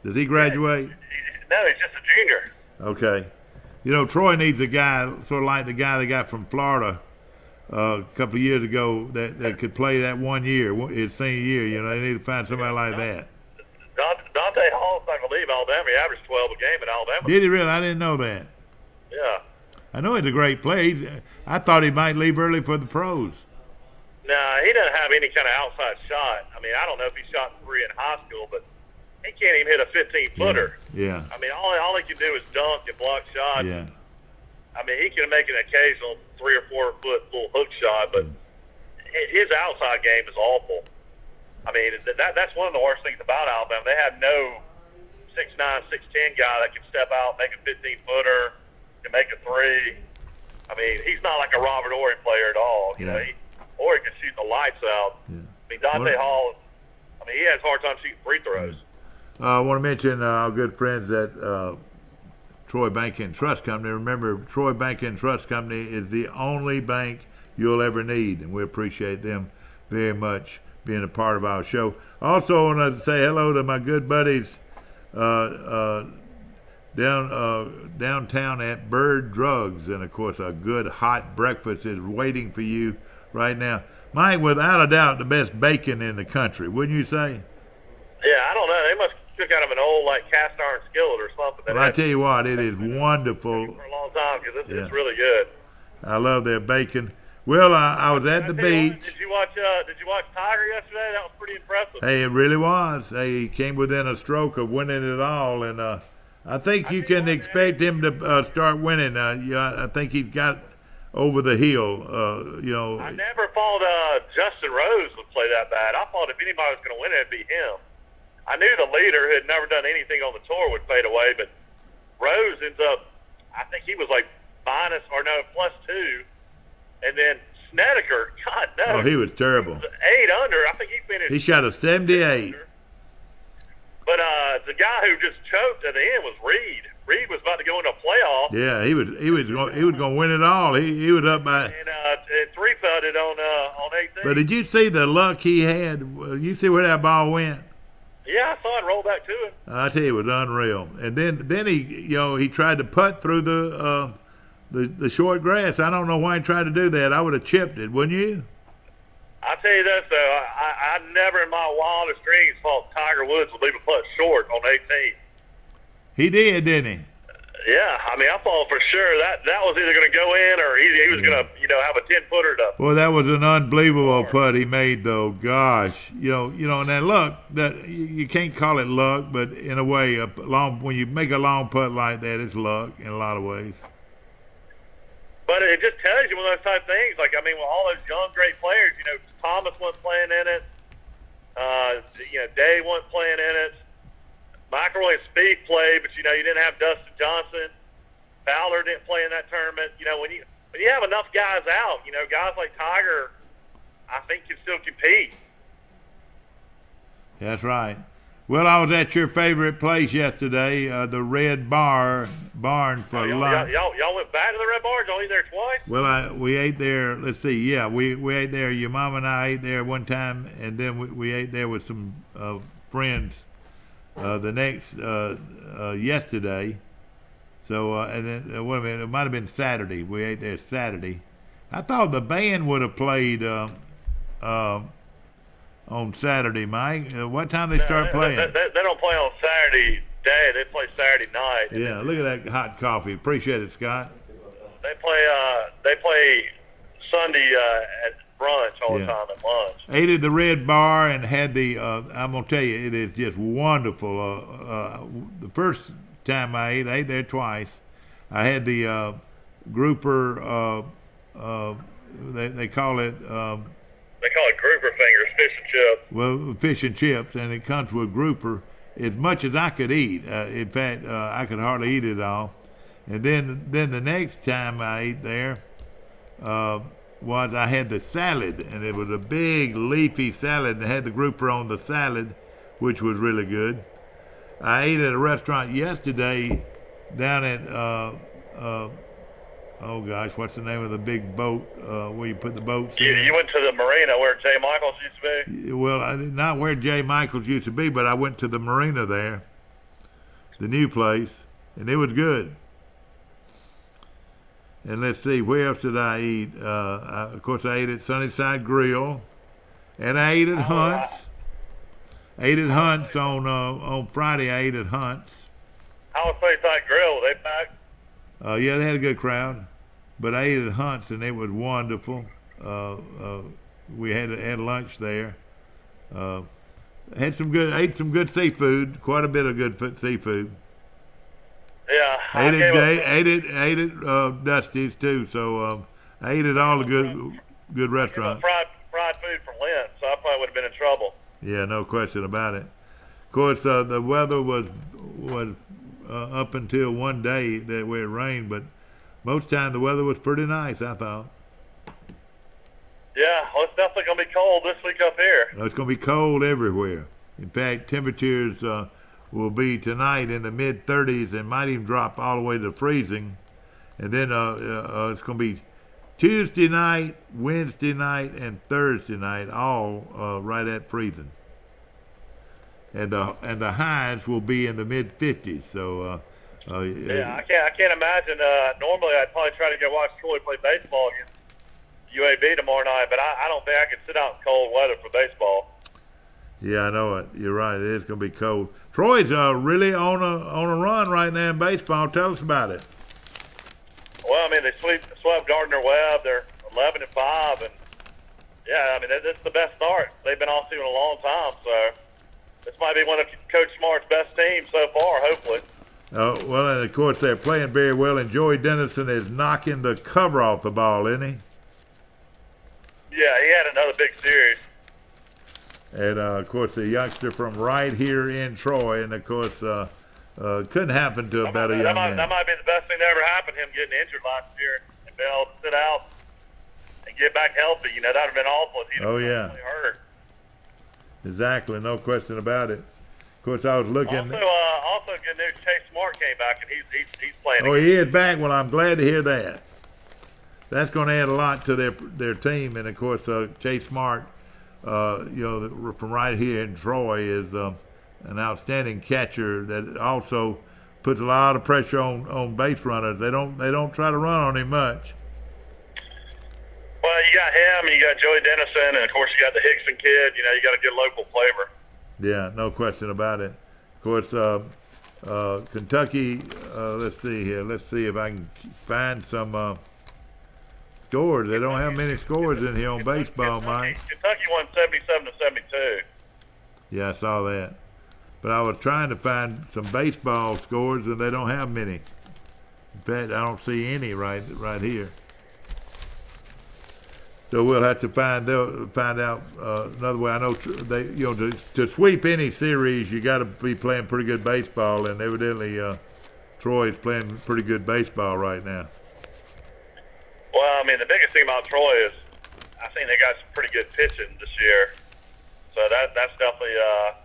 Speaker 9: Does he graduate?
Speaker 10: No, he's just a junior.
Speaker 9: Okay. Troy needs a guy sort of like the guy they got from Florida a couple of years ago that could play that 1 year, his senior year. They need to find somebody like that.
Speaker 10: Dante Hall's not going to leave Alabama. He averaged 12 a game at Alabama.
Speaker 9: Did he really? I didn't know that.
Speaker 10: Yeah.
Speaker 9: I know he's a great player. I thought he might leave early for the pros.
Speaker 10: No, he doesn't have any kind of outside shot. I don't know if he shot 3 in high school, but he can't even hit a 15-footer.
Speaker 9: Yeah.
Speaker 10: All he can do is dunk and block shots.
Speaker 9: Yeah.
Speaker 10: He can make an occasional 3 or 4 foot little hook shot, but his outside game is awful. That's one of the worst things about Alabama. They have no 6'9", 6'10" guy that can step out, make a 15-footer, can make a 3. He's not like a Robert Horry player at all. Horry can shoot the lights out. Yeah. Dante Hall, he has a hard time shooting free throws.
Speaker 9: I want to mention our good friends at Troy Bank and Trust Company. Remember, Troy Bank and Trust Company is the only bank you'll ever need, and we appreciate them very much being a part of our show. Also, I want to say hello to my good buddies downtown at Bird Drugs, and of course, a good hot breakfast is waiting for you right now. Mike, without a doubt, the best bacon in the country, wouldn't you say?
Speaker 10: Yeah, I don't know. cook out of an old like cast iron skillet or something.
Speaker 9: Well, I tell you what, it is wonderful.
Speaker 10: For a long time because
Speaker 9: Yeah.
Speaker 10: it's really good.
Speaker 9: I love their bacon. Well, I was at the beach.
Speaker 10: Did you watch Tiger yesterday? That was pretty impressive.
Speaker 9: Hey, it really was. He came within a stroke of winning it all, and I think you can expect him to start winning. I think he's got over the hill.
Speaker 10: I never thought Justin Rose would play that bad. I thought if anybody was going to win it, it'd be him. I knew the leader who had never done anything on the tour would fade away, but Rose ends up, I think he was like +2. And then Snedeker, God no.
Speaker 9: Oh, he was terrible.
Speaker 10: 8 under. I think he finished.
Speaker 9: He shot a 78.
Speaker 10: But the guy who just choked at the end was Reed. Reed was about to go into a playoff.
Speaker 9: Yeah, he was going to win it all. He was up by.
Speaker 10: And 3-putted on 18.
Speaker 9: But did you see the luck he had? You see where that ball went?
Speaker 10: Yeah, I saw it roll back to him.
Speaker 9: I tell you, it was unreal. And then he tried to putt through the short grass. I don't know why he tried to do that. I would have chipped it, wouldn't you?
Speaker 10: I'll tell you this, though. I never in my wildest dreams thought Tiger Woods would leave a putt short on 18.
Speaker 9: He did, didn't he?
Speaker 10: Yeah, I mean, I thought for sure that was either going to go in or he was going to, have a 10-footer to.
Speaker 9: Well, that was an unbelievable putt he made, though. Gosh, and that luck, that you can't call it luck, but in a way, when you make a long putt like that, it's luck in a lot of ways.
Speaker 10: But it just tells you one of those type of things. Like, I mean, with all those young, great players, Thomas wasn't playing in it. Day wasn't playing in it. McIlroy and Spieth played, but, you didn't have Dustin Johnson. Fowler didn't play in that tournament. When you have enough guys out, guys like Tiger, I think can still compete.
Speaker 9: That's right. Well, I was at your favorite place yesterday, the Red Barn for lunch.
Speaker 10: Y'all went back to the Red Barn? Y'all eat there twice?
Speaker 9: Well, we ate there. Let's see. Yeah, we ate there. Your mom and I ate there one time, and then we ate there with some friends the next yesterday. So and then wait a minute, it might have been Saturday. We ate there Saturday. I thought the band would have played on Saturday, Mike. What time they start playing?
Speaker 10: They don't play on Saturday day. They play Saturday night.
Speaker 9: Yeah, look at that hot coffee. Appreciate it, Scott.
Speaker 10: They play Sunday at brunch all the time at lunch.
Speaker 9: Ate at the Red Bar and had the. I'm gonna tell you, it is just wonderful. The first time I ate there twice. I had the grouper. They call it.
Speaker 10: They call it grouper fingers, fish and chips.
Speaker 9: Well, fish and chips, and it comes with grouper. As much as I could eat. In fact, I could hardly eat it all. And then the next time I ate there was I had the salad, and it was a big leafy salad, and it had the grouper on the salad, which was really good. I ate at a restaurant yesterday down at oh gosh, what's the name of the big boat where you put the boats in?
Speaker 10: You went to the marina where Jay Michaels used to be?
Speaker 9: Well, not where Jay Michaels used to be, but I went to the marina there, the new place, and it was good. And let's see, where else did I eat? Of course, I ate at Sunnyside Grill, and I ate at Hunt's. Ate at Hunt's on Friday. I ate at Hunt's.
Speaker 10: How was Sunnyside Grill? Were they packed?
Speaker 9: Yeah, they had a good crowd, but I ate at Hunt's and it was wonderful. We had lunch there. Ate some good seafood, quite a bit of good seafood.
Speaker 10: Yeah,
Speaker 9: ate at Dusty's too. So I ate at all the good restaurants.
Speaker 10: Fried food from Lent, so I probably would have been in trouble.
Speaker 9: Yeah, no question about it. Of course, the weather was up until one day where it rained, but most of the time the weather was pretty nice, I thought.
Speaker 10: Yeah, well, it's definitely going to be cold this week up here.
Speaker 9: It's going to be cold everywhere. In fact, temperatures will be tonight in the mid-30s and might even drop all the way to freezing. And then it's going to be Tuesday night, Wednesday night, and Thursday night, all right at freezing. And the highs will be in the mid-50s. So
Speaker 10: yeah, I can't imagine. Normally, I'd probably try to go watch Troy play baseball against UAB tomorrow night, but I don't think I could sit out in cold weather for baseball.
Speaker 9: Yeah, I know it. You're right. It is going to be cold. Troy's really on a run right now in baseball. Tell us about it.
Speaker 10: Well, I mean, they swept Gardner-Webb. They're 11-5, and yeah, I mean, it's the best start they've been off to in a long time. So this might be one of Coach Smart's best teams so far, hopefully.
Speaker 9: Well, and of course they're playing very well, and Joey Dennison is knocking the cover off the ball, isn't he?
Speaker 10: Yeah, he had another big series.
Speaker 9: And of course the youngster from right here in Troy, and of course couldn't happen to a better young man.
Speaker 10: That might be the best thing that ever happened to him, getting injured last year and being able to sit out and get back healthy. You know, that would have been awful if he was really hurt.
Speaker 9: Exactly, no question about it. Of course, I was looking.
Speaker 10: Also good news, Chase Smart came back, and he's playing.
Speaker 9: Oh, he is back. Well, I'm glad to hear that. That's going to add a lot to their team, and of course, Chase Smart, from right here in Troy, is an outstanding catcher that also puts a lot of pressure on base runners. They don't try to run on him much.
Speaker 10: Well, you got him, and you got Joey Dennison, and of course you got the Hickson kid. You know, you got a good local flavor.
Speaker 9: Yeah, no question about it. Of course, Kentucky. Let's see here. Let's see if I can find some scores. They don't have many scores in here on baseball, Mike.
Speaker 10: Kentucky won 77-72.
Speaker 9: Yeah, I saw that. But I was trying to find some baseball scores, and they don't have many. In fact, I don't see any right here. So we'll have to find out another way. I know to sweep any series, you got to be playing pretty good baseball, and evidently Troy is playing pretty good baseball right now.
Speaker 10: Well, I mean, the biggest thing about Troy is I think they got some pretty good pitching this year, so that's definitely a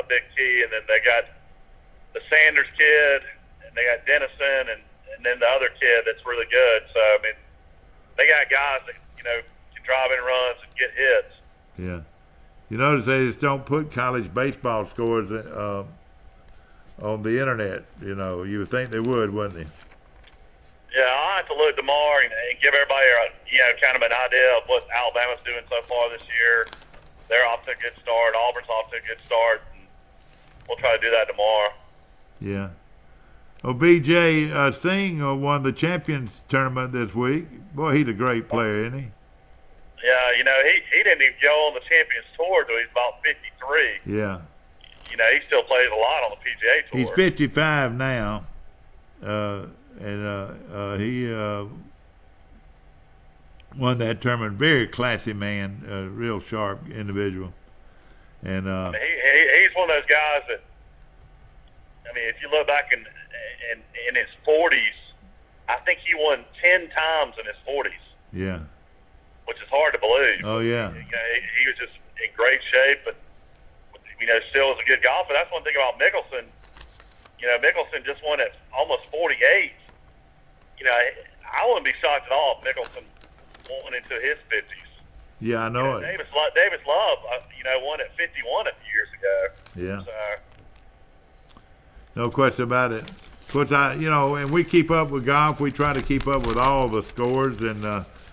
Speaker 10: big key. And then they got the Sanders kid, and they got Dennison, and then the other kid that's really good. So I mean, they got guys that can drive in runs and get hits.
Speaker 9: Yeah. You notice they just don't put college baseball scores on the internet. You know, you would think they would, wouldn't they?
Speaker 10: Yeah, I'll have to look tomorrow and give everybody kind of an idea of what Alabama's doing so far this year. They're off to a good start. Auburn's off to a good start. And we'll try to do that tomorrow.
Speaker 9: Yeah. Well, B.J. Singh won the Champions Tournament this week. Boy, he's a great player, isn't he?
Speaker 10: Yeah, he didn't even go on the Champions Tour until he's about 53.
Speaker 9: Yeah.
Speaker 10: He still plays a lot on the PGA Tour.
Speaker 9: He's 55 now, and he won that tournament. Very classy man, real sharp individual. And
Speaker 10: he's one of those guys that, I mean, if you look back in his 40s, I think he won 10 times in his 40s.
Speaker 9: Yeah.
Speaker 10: Which is hard to believe.
Speaker 9: Oh, yeah.
Speaker 10: He was just in great shape, but still is a good golfer. That's one thing about Mickelson. Mickelson just won at almost 48. I wouldn't be shocked at all if Mickelson won into his 50s.
Speaker 9: Yeah, I know it.
Speaker 10: Davis Love, won at 51 a few years ago.
Speaker 9: Yeah.
Speaker 10: So,
Speaker 9: no question about it. Of course, and we keep up with golf. We try to keep up with all the scores and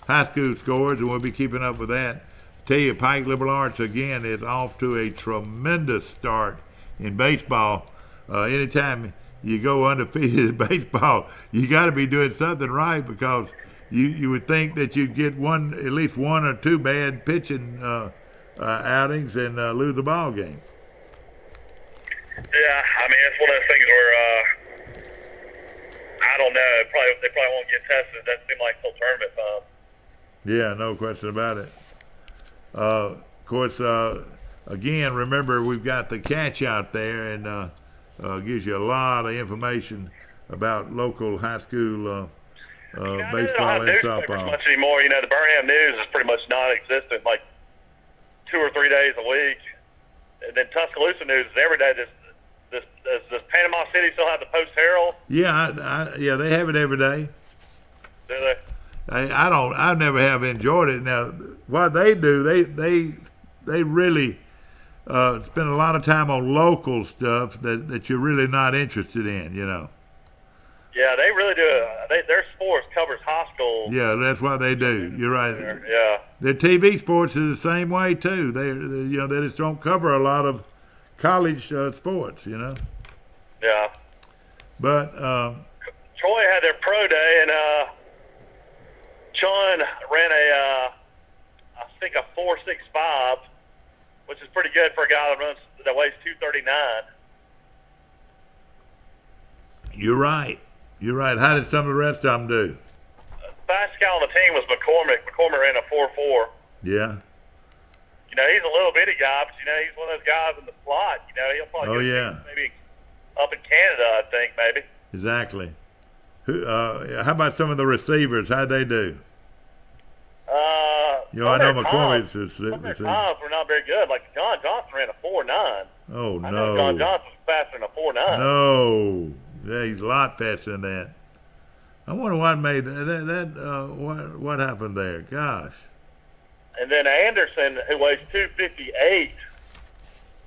Speaker 9: high school scores, and we'll be keeping up with that. Tell you, Pike Liberal Arts, again, is off to a tremendous start in baseball. Anytime you go undefeated in baseball, you got to be doing something right, because you would think that you'd get at least one or two bad pitching outings and lose the ball game.
Speaker 10: Yeah, I mean, it's one of those things where I don't know. They probably won't get tested. That seems like till tournament time.
Speaker 9: Yeah, no question about it. Of course, again, remember, we've got the catch out there, and gives you a lot of information about local high school baseball and softball.
Speaker 10: Much anymore. The Birmingham News is pretty much non-existent, like 2 or 3 days a week. And then Tuscaloosa News is every day. Does Panama City still have the Post-Herald?
Speaker 9: Yeah, yeah, they have it every day.
Speaker 10: Do they?
Speaker 9: I never have enjoyed it. Now, what they do, they really spend a lot of time on local stuff that you're really not interested in,
Speaker 10: Yeah, Yeah, they really do. Their sports covers high school.
Speaker 9: Yeah, that's what they do. You're right.
Speaker 10: Yeah.
Speaker 9: Their TV sports is the same way too. They just don't cover a lot of college sports.
Speaker 10: Yeah.
Speaker 9: But
Speaker 10: Troy had their pro day, and Sean ran I think a 4.65, which is pretty good for a guy that weighs 239.
Speaker 9: You're right. How did some of the rest of them do?
Speaker 10: Fastest guy on the team was McCormick. McCormick ran a 4.4.
Speaker 9: Yeah.
Speaker 10: He's a little bitty guy, but he's one of those guys in the slot. He'll probably maybe up in Canada, I think, maybe.
Speaker 9: Exactly. How about some of the receivers? How'd they do? I know McCormick's
Speaker 10: some of their times were not very good. Like John Johnson ran a 4.9.
Speaker 9: Oh no.
Speaker 10: I know John Johnson was faster than a 4.9.
Speaker 9: No. Yeah, he's a lot faster than that. I wonder what made what happened there. Gosh.
Speaker 10: And then Anderson, who weighs 258,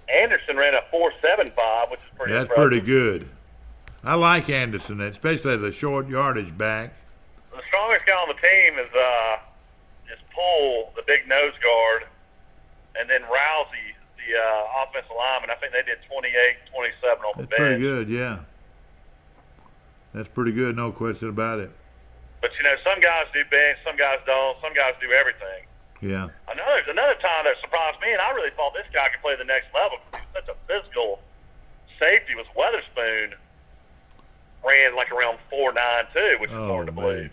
Speaker 10: Anderson ran a 4.75, which is pretty
Speaker 9: That's
Speaker 10: impressive.
Speaker 9: pretty good. I like Anderson, especially as a short yardage back.
Speaker 10: The strongest guy on the team is Poole, the big nose guard, and then Rousey, the offensive lineman. I think they did 28, 27 on the bench.
Speaker 9: That's pretty good, yeah. That's pretty good, no question about it.
Speaker 10: But, some guys do bench, some guys don't, some guys do everything.
Speaker 9: Yeah.
Speaker 10: Another time that surprised me, and I really thought this guy could play the next level because he was such a physical safety, was Weatherspoon. Ran like around 4.9 too, which is hard to believe.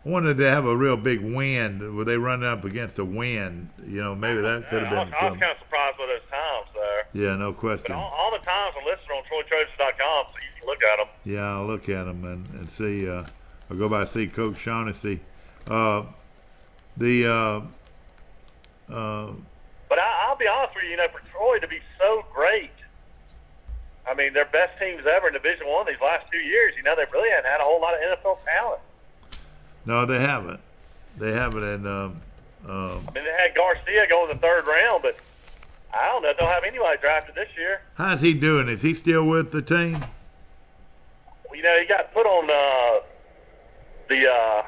Speaker 9: I wanted to have a real big wind. Were they running up against a wind? Maybe that could have been
Speaker 10: I was kind of surprised by those times there.
Speaker 9: Yeah, no question.
Speaker 10: But all the times are listed on TroyTrojans.com, so you can look at them.
Speaker 9: Yeah, I'll look at them and see. I'll go by and see Coach Shaughnessy. But
Speaker 10: I'll be honest with you, for Troy to be so great, I mean, their best teams ever in Division I these last 2 years, they really haven't had a whole lot of NFL talent.
Speaker 9: No, they haven't. And
Speaker 10: I mean, they had Garcia go in the 3rd round, but I don't know if they'll have anybody drafted this year.
Speaker 9: How's he doing? Is he still with the team?
Speaker 10: Well, he got put on the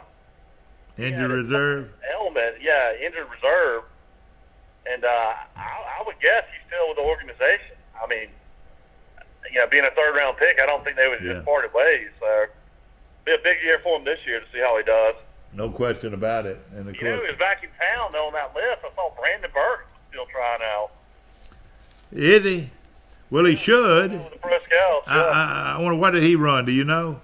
Speaker 9: injured reserve?
Speaker 10: Element, injured reserve. And I would guess he's still with the organization. I mean, being a 3rd round pick, I don't think they would just parted ways. So be a big year for him this year to see how he does.
Speaker 9: No question about it. And of course,
Speaker 10: he was back in town though on that list. I saw Brandon Burks was still trying out.
Speaker 9: Is he? Well, he should.
Speaker 10: The Pro Scouts.
Speaker 9: I wonder, what did he run? Do you know?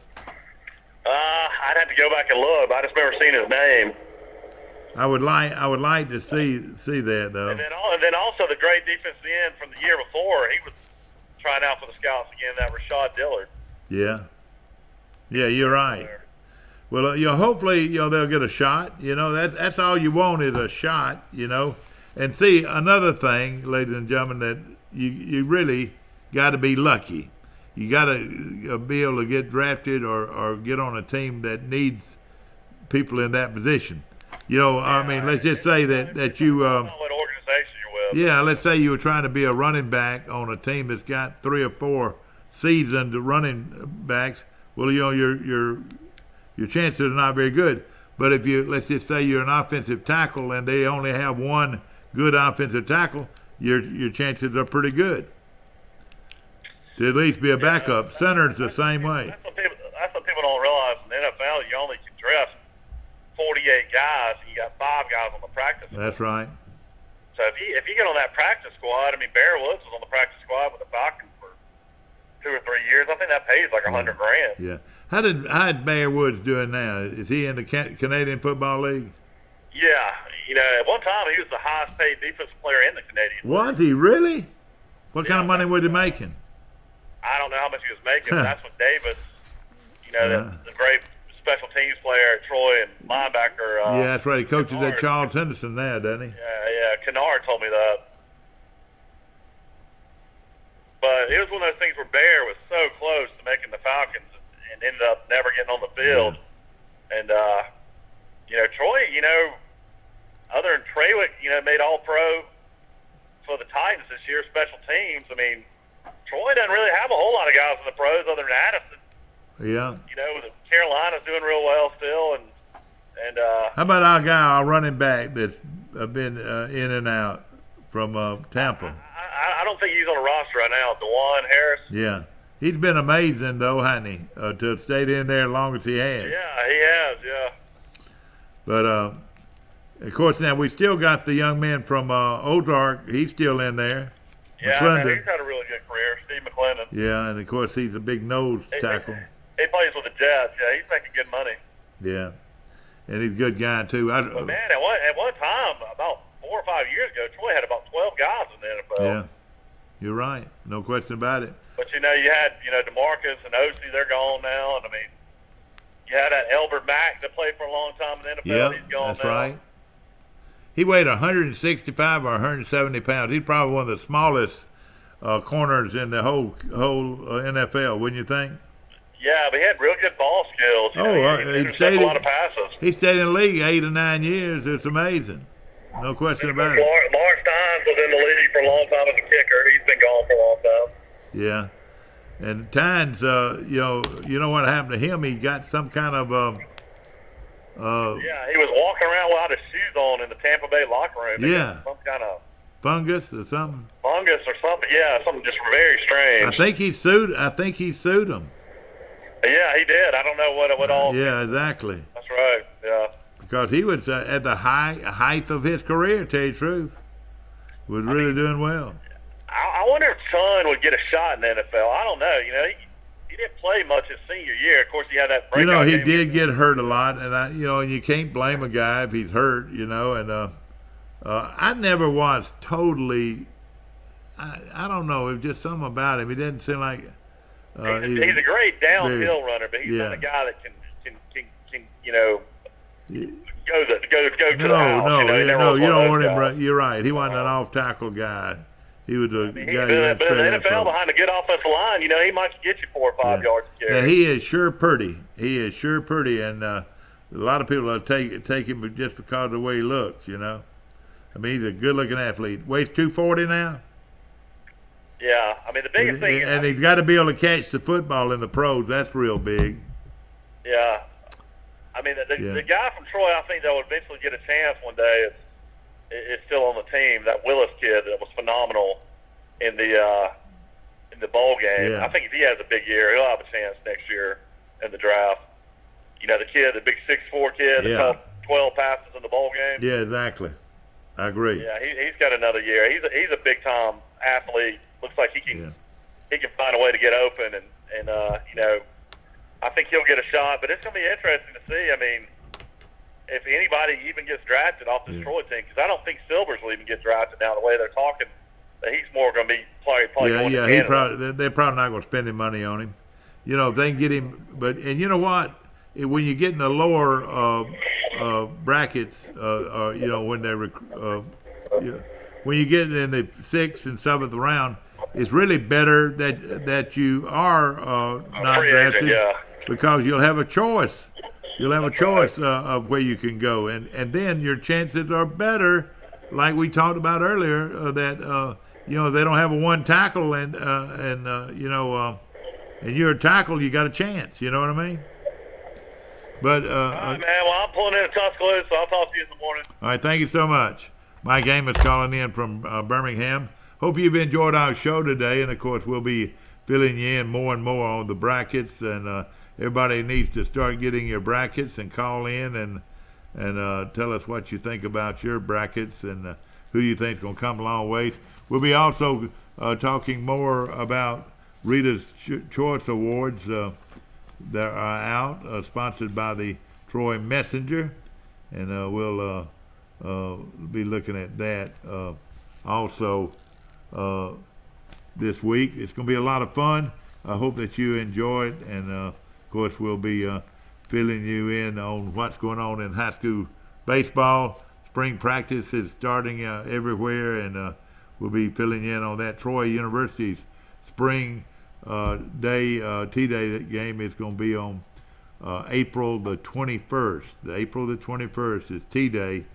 Speaker 10: I'd have to go back and look. I just remember seeing his name.
Speaker 9: I would like to see that though.
Speaker 10: And then also the great defensive end from the year before, he was trying out for the Scouts again. That Rashad Dillard.
Speaker 9: Yeah, you're right. Well, hopefully, they'll get a shot. That's all you want is a shot. And see, another thing, ladies and gentlemen, that you really got to be lucky. You got to be able to get drafted or get on a team that needs people in that position. I mean, let's just say that you.
Speaker 10: What organization you're with?
Speaker 9: Yeah, let's say you were trying to be a running back on a team that's got 3 or 4 seasoned running backs. Well, your chances are not very good. But if let's just say you're an offensive tackle and they only have one good offensive tackle, your chances are pretty good to at least be a backup. Center's the same way.
Speaker 10: That's what people don't realize. In the NFL, you only can dress 48 guys, and you got 5 guys on the practice squad.
Speaker 9: That's right.
Speaker 10: So if you get on that practice squad, I mean, Bear Woods was on the practice squad with the Falcons for 2 or 3 years. I think that pays like $100,000.
Speaker 9: Yeah. How did Bear Woods doing now? Is he in the Canadian Football League?
Speaker 10: Yeah. At one time he was the highest paid defensive player in the Canadian League.
Speaker 9: Was he really? What kind of money was he making?
Speaker 10: I don't know how much he was making, but that's when Davis, the great special teams player at Troy and linebacker.
Speaker 9: Yeah, that's right. He coaches at Charles Henderson now, doesn't he?
Speaker 10: Yeah. Kennard told me that. But it was one of those things where Bear was so close to making the Falcons and ended up never getting on the field. Yeah. And, Troy, other than Trawick, made All-Pro for the Titans this year, special teams. I mean, Troy doesn't really have a whole lot of guys in the pros other than Addison.
Speaker 9: Yeah.
Speaker 10: You know, Carolina's doing real well still, and
Speaker 9: how about our guy, our running back that's been in and out from Tampa?
Speaker 10: I don't think he's on the roster right now. DeJuan Harris.
Speaker 9: Yeah. He's been amazing, though, hasn't he, to have stayed in there as long as he has.
Speaker 10: Yeah, he has, yeah.
Speaker 9: But, of course, now we still got the young man from Ozark. He's still in there.
Speaker 10: Yeah,
Speaker 9: McClendon.
Speaker 10: he's had a really good career, Steve McClendon.
Speaker 9: Yeah, and, of course, he's a big nose tackle.
Speaker 10: He plays with the Jets. Yeah, he's making good money.
Speaker 9: Yeah. And he's a good guy, too.
Speaker 10: But, man, at one time, about 4 or 5 years ago, Troy had about 12 guys in the NFL.
Speaker 9: Yeah. You're right. No question about it.
Speaker 10: But, you had, DeMarcus and Osi, they're gone now. And, I mean, you had that Elbert Mack that played for a long time in the NFL.
Speaker 9: Yeah,
Speaker 10: he's gone
Speaker 9: that's
Speaker 10: now.
Speaker 9: right. He weighed 165 or 170 pounds. He's probably one of the smallest corners in the whole NFL, wouldn't you think?
Speaker 10: Yeah, but he had real good ball skills. He intercepted a lot of passes.
Speaker 9: He stayed in the league 8 or 9 years. It's amazing. No question about it.
Speaker 10: Lawrence Tynes was in the league for a long time as a kicker. He's been gone for a long time.
Speaker 9: Yeah. And Tynes, you know what happened to him? He got some kind of
Speaker 10: yeah, he was walking around without his shoes on in the Tampa Bay locker room.
Speaker 9: Yeah.
Speaker 10: Some kind of
Speaker 9: fungus or something.
Speaker 10: Fungus or something. Yeah, something just very strange.
Speaker 9: I think he sued him.
Speaker 10: Yeah, he did. I don't know what all.
Speaker 9: Yeah, exactly.
Speaker 10: That's right. Yeah.
Speaker 9: Because he was at the height of his career, to tell you the truth. Was really doing well.
Speaker 10: I wonder if Son would get a shot in the NFL. I don't know. He didn't play much his senior year. Of course, he had that breakout
Speaker 9: he
Speaker 10: game.
Speaker 9: did get hurt a lot, and you can't blame a guy if he's hurt, and I never was totally. I don't know. It was just something about him. He didn't seem like.
Speaker 10: He's a great downhill runner, but he's not a guy that can go to the house.
Speaker 9: No, you don't want him. You're right. He wasn't an off-tackle guy. He was a guy who went
Speaker 10: but in
Speaker 9: straight
Speaker 10: the
Speaker 9: up
Speaker 10: NFL, behind a good offensive line, he might get you 4 or 5 yards to carry.
Speaker 9: Yeah, he is sure pretty. And a lot of people take him just because of the way he looks. I mean, he's a good-looking athlete. Weighs 240 now.
Speaker 10: Yeah, I mean the biggest thing.
Speaker 9: And he's got to be able to catch the football in the pros. That's real big.
Speaker 10: Yeah, I mean the guy from Troy, I think that will eventually get a chance one day. Is still on the team. That Willis kid that was phenomenal in the bowl game.
Speaker 9: Yeah.
Speaker 10: I think if he has a big year, he'll have a chance next year in the draft. The kid, the big 6'4" kid that caught 12 passes in the bowl game.
Speaker 9: Yeah, exactly. I agree.
Speaker 10: Yeah, he's got another year. He's a big time athlete. Looks like he can find a way to get open, and I think he'll get a shot. But it's going to be interesting to see. I mean, if anybody even gets drafted off this Troy team, because I don't think Silvers will even get drafted now. The way they're talking, that he's more going to be probably going to Canada.
Speaker 9: They're probably not going to spend any money on him. If they can get him, and you know what? When you get in the lower brackets, when they're when you get in the 6th and 7th round, it's really better that you are not drafted, because you'll have a choice. You'll have a choice of where you can go, and then your chances are better, like we talked about earlier, that they don't have a one tackle, and you're a tackle, you got a chance. You know what I mean? But
Speaker 10: all right, man. Well, I'm pulling in a Tuscaloosa, so I'll talk to you in the morning.
Speaker 9: All right, thank you so much. Mike Amos calling in from Birmingham. Hope you've enjoyed our show today, and of course we'll be filling you in more and more on the brackets, and everybody needs to start getting your brackets and call in and tell us what you think about your brackets and who you think is going to come a long ways. We'll be also talking more about Reader's Choice Awards that are out, sponsored by the Troy Messenger, and we'll be looking at that also this week. It's going to be a lot of fun. I hope that you enjoy it, and of course we'll be filling you in on what's going on in high school baseball. Spring practice is starting everywhere, and we'll be filling you in on that. Troy University's spring T-Day game is going to be on April the 21st. April the 21st is T-Day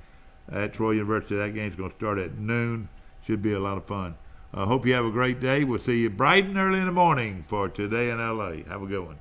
Speaker 9: at Troy University. That game's going to start at noon. Should be a lot of fun. I hope you have a great day. We'll see you bright and early in the morning for Today in LA. Have a good one.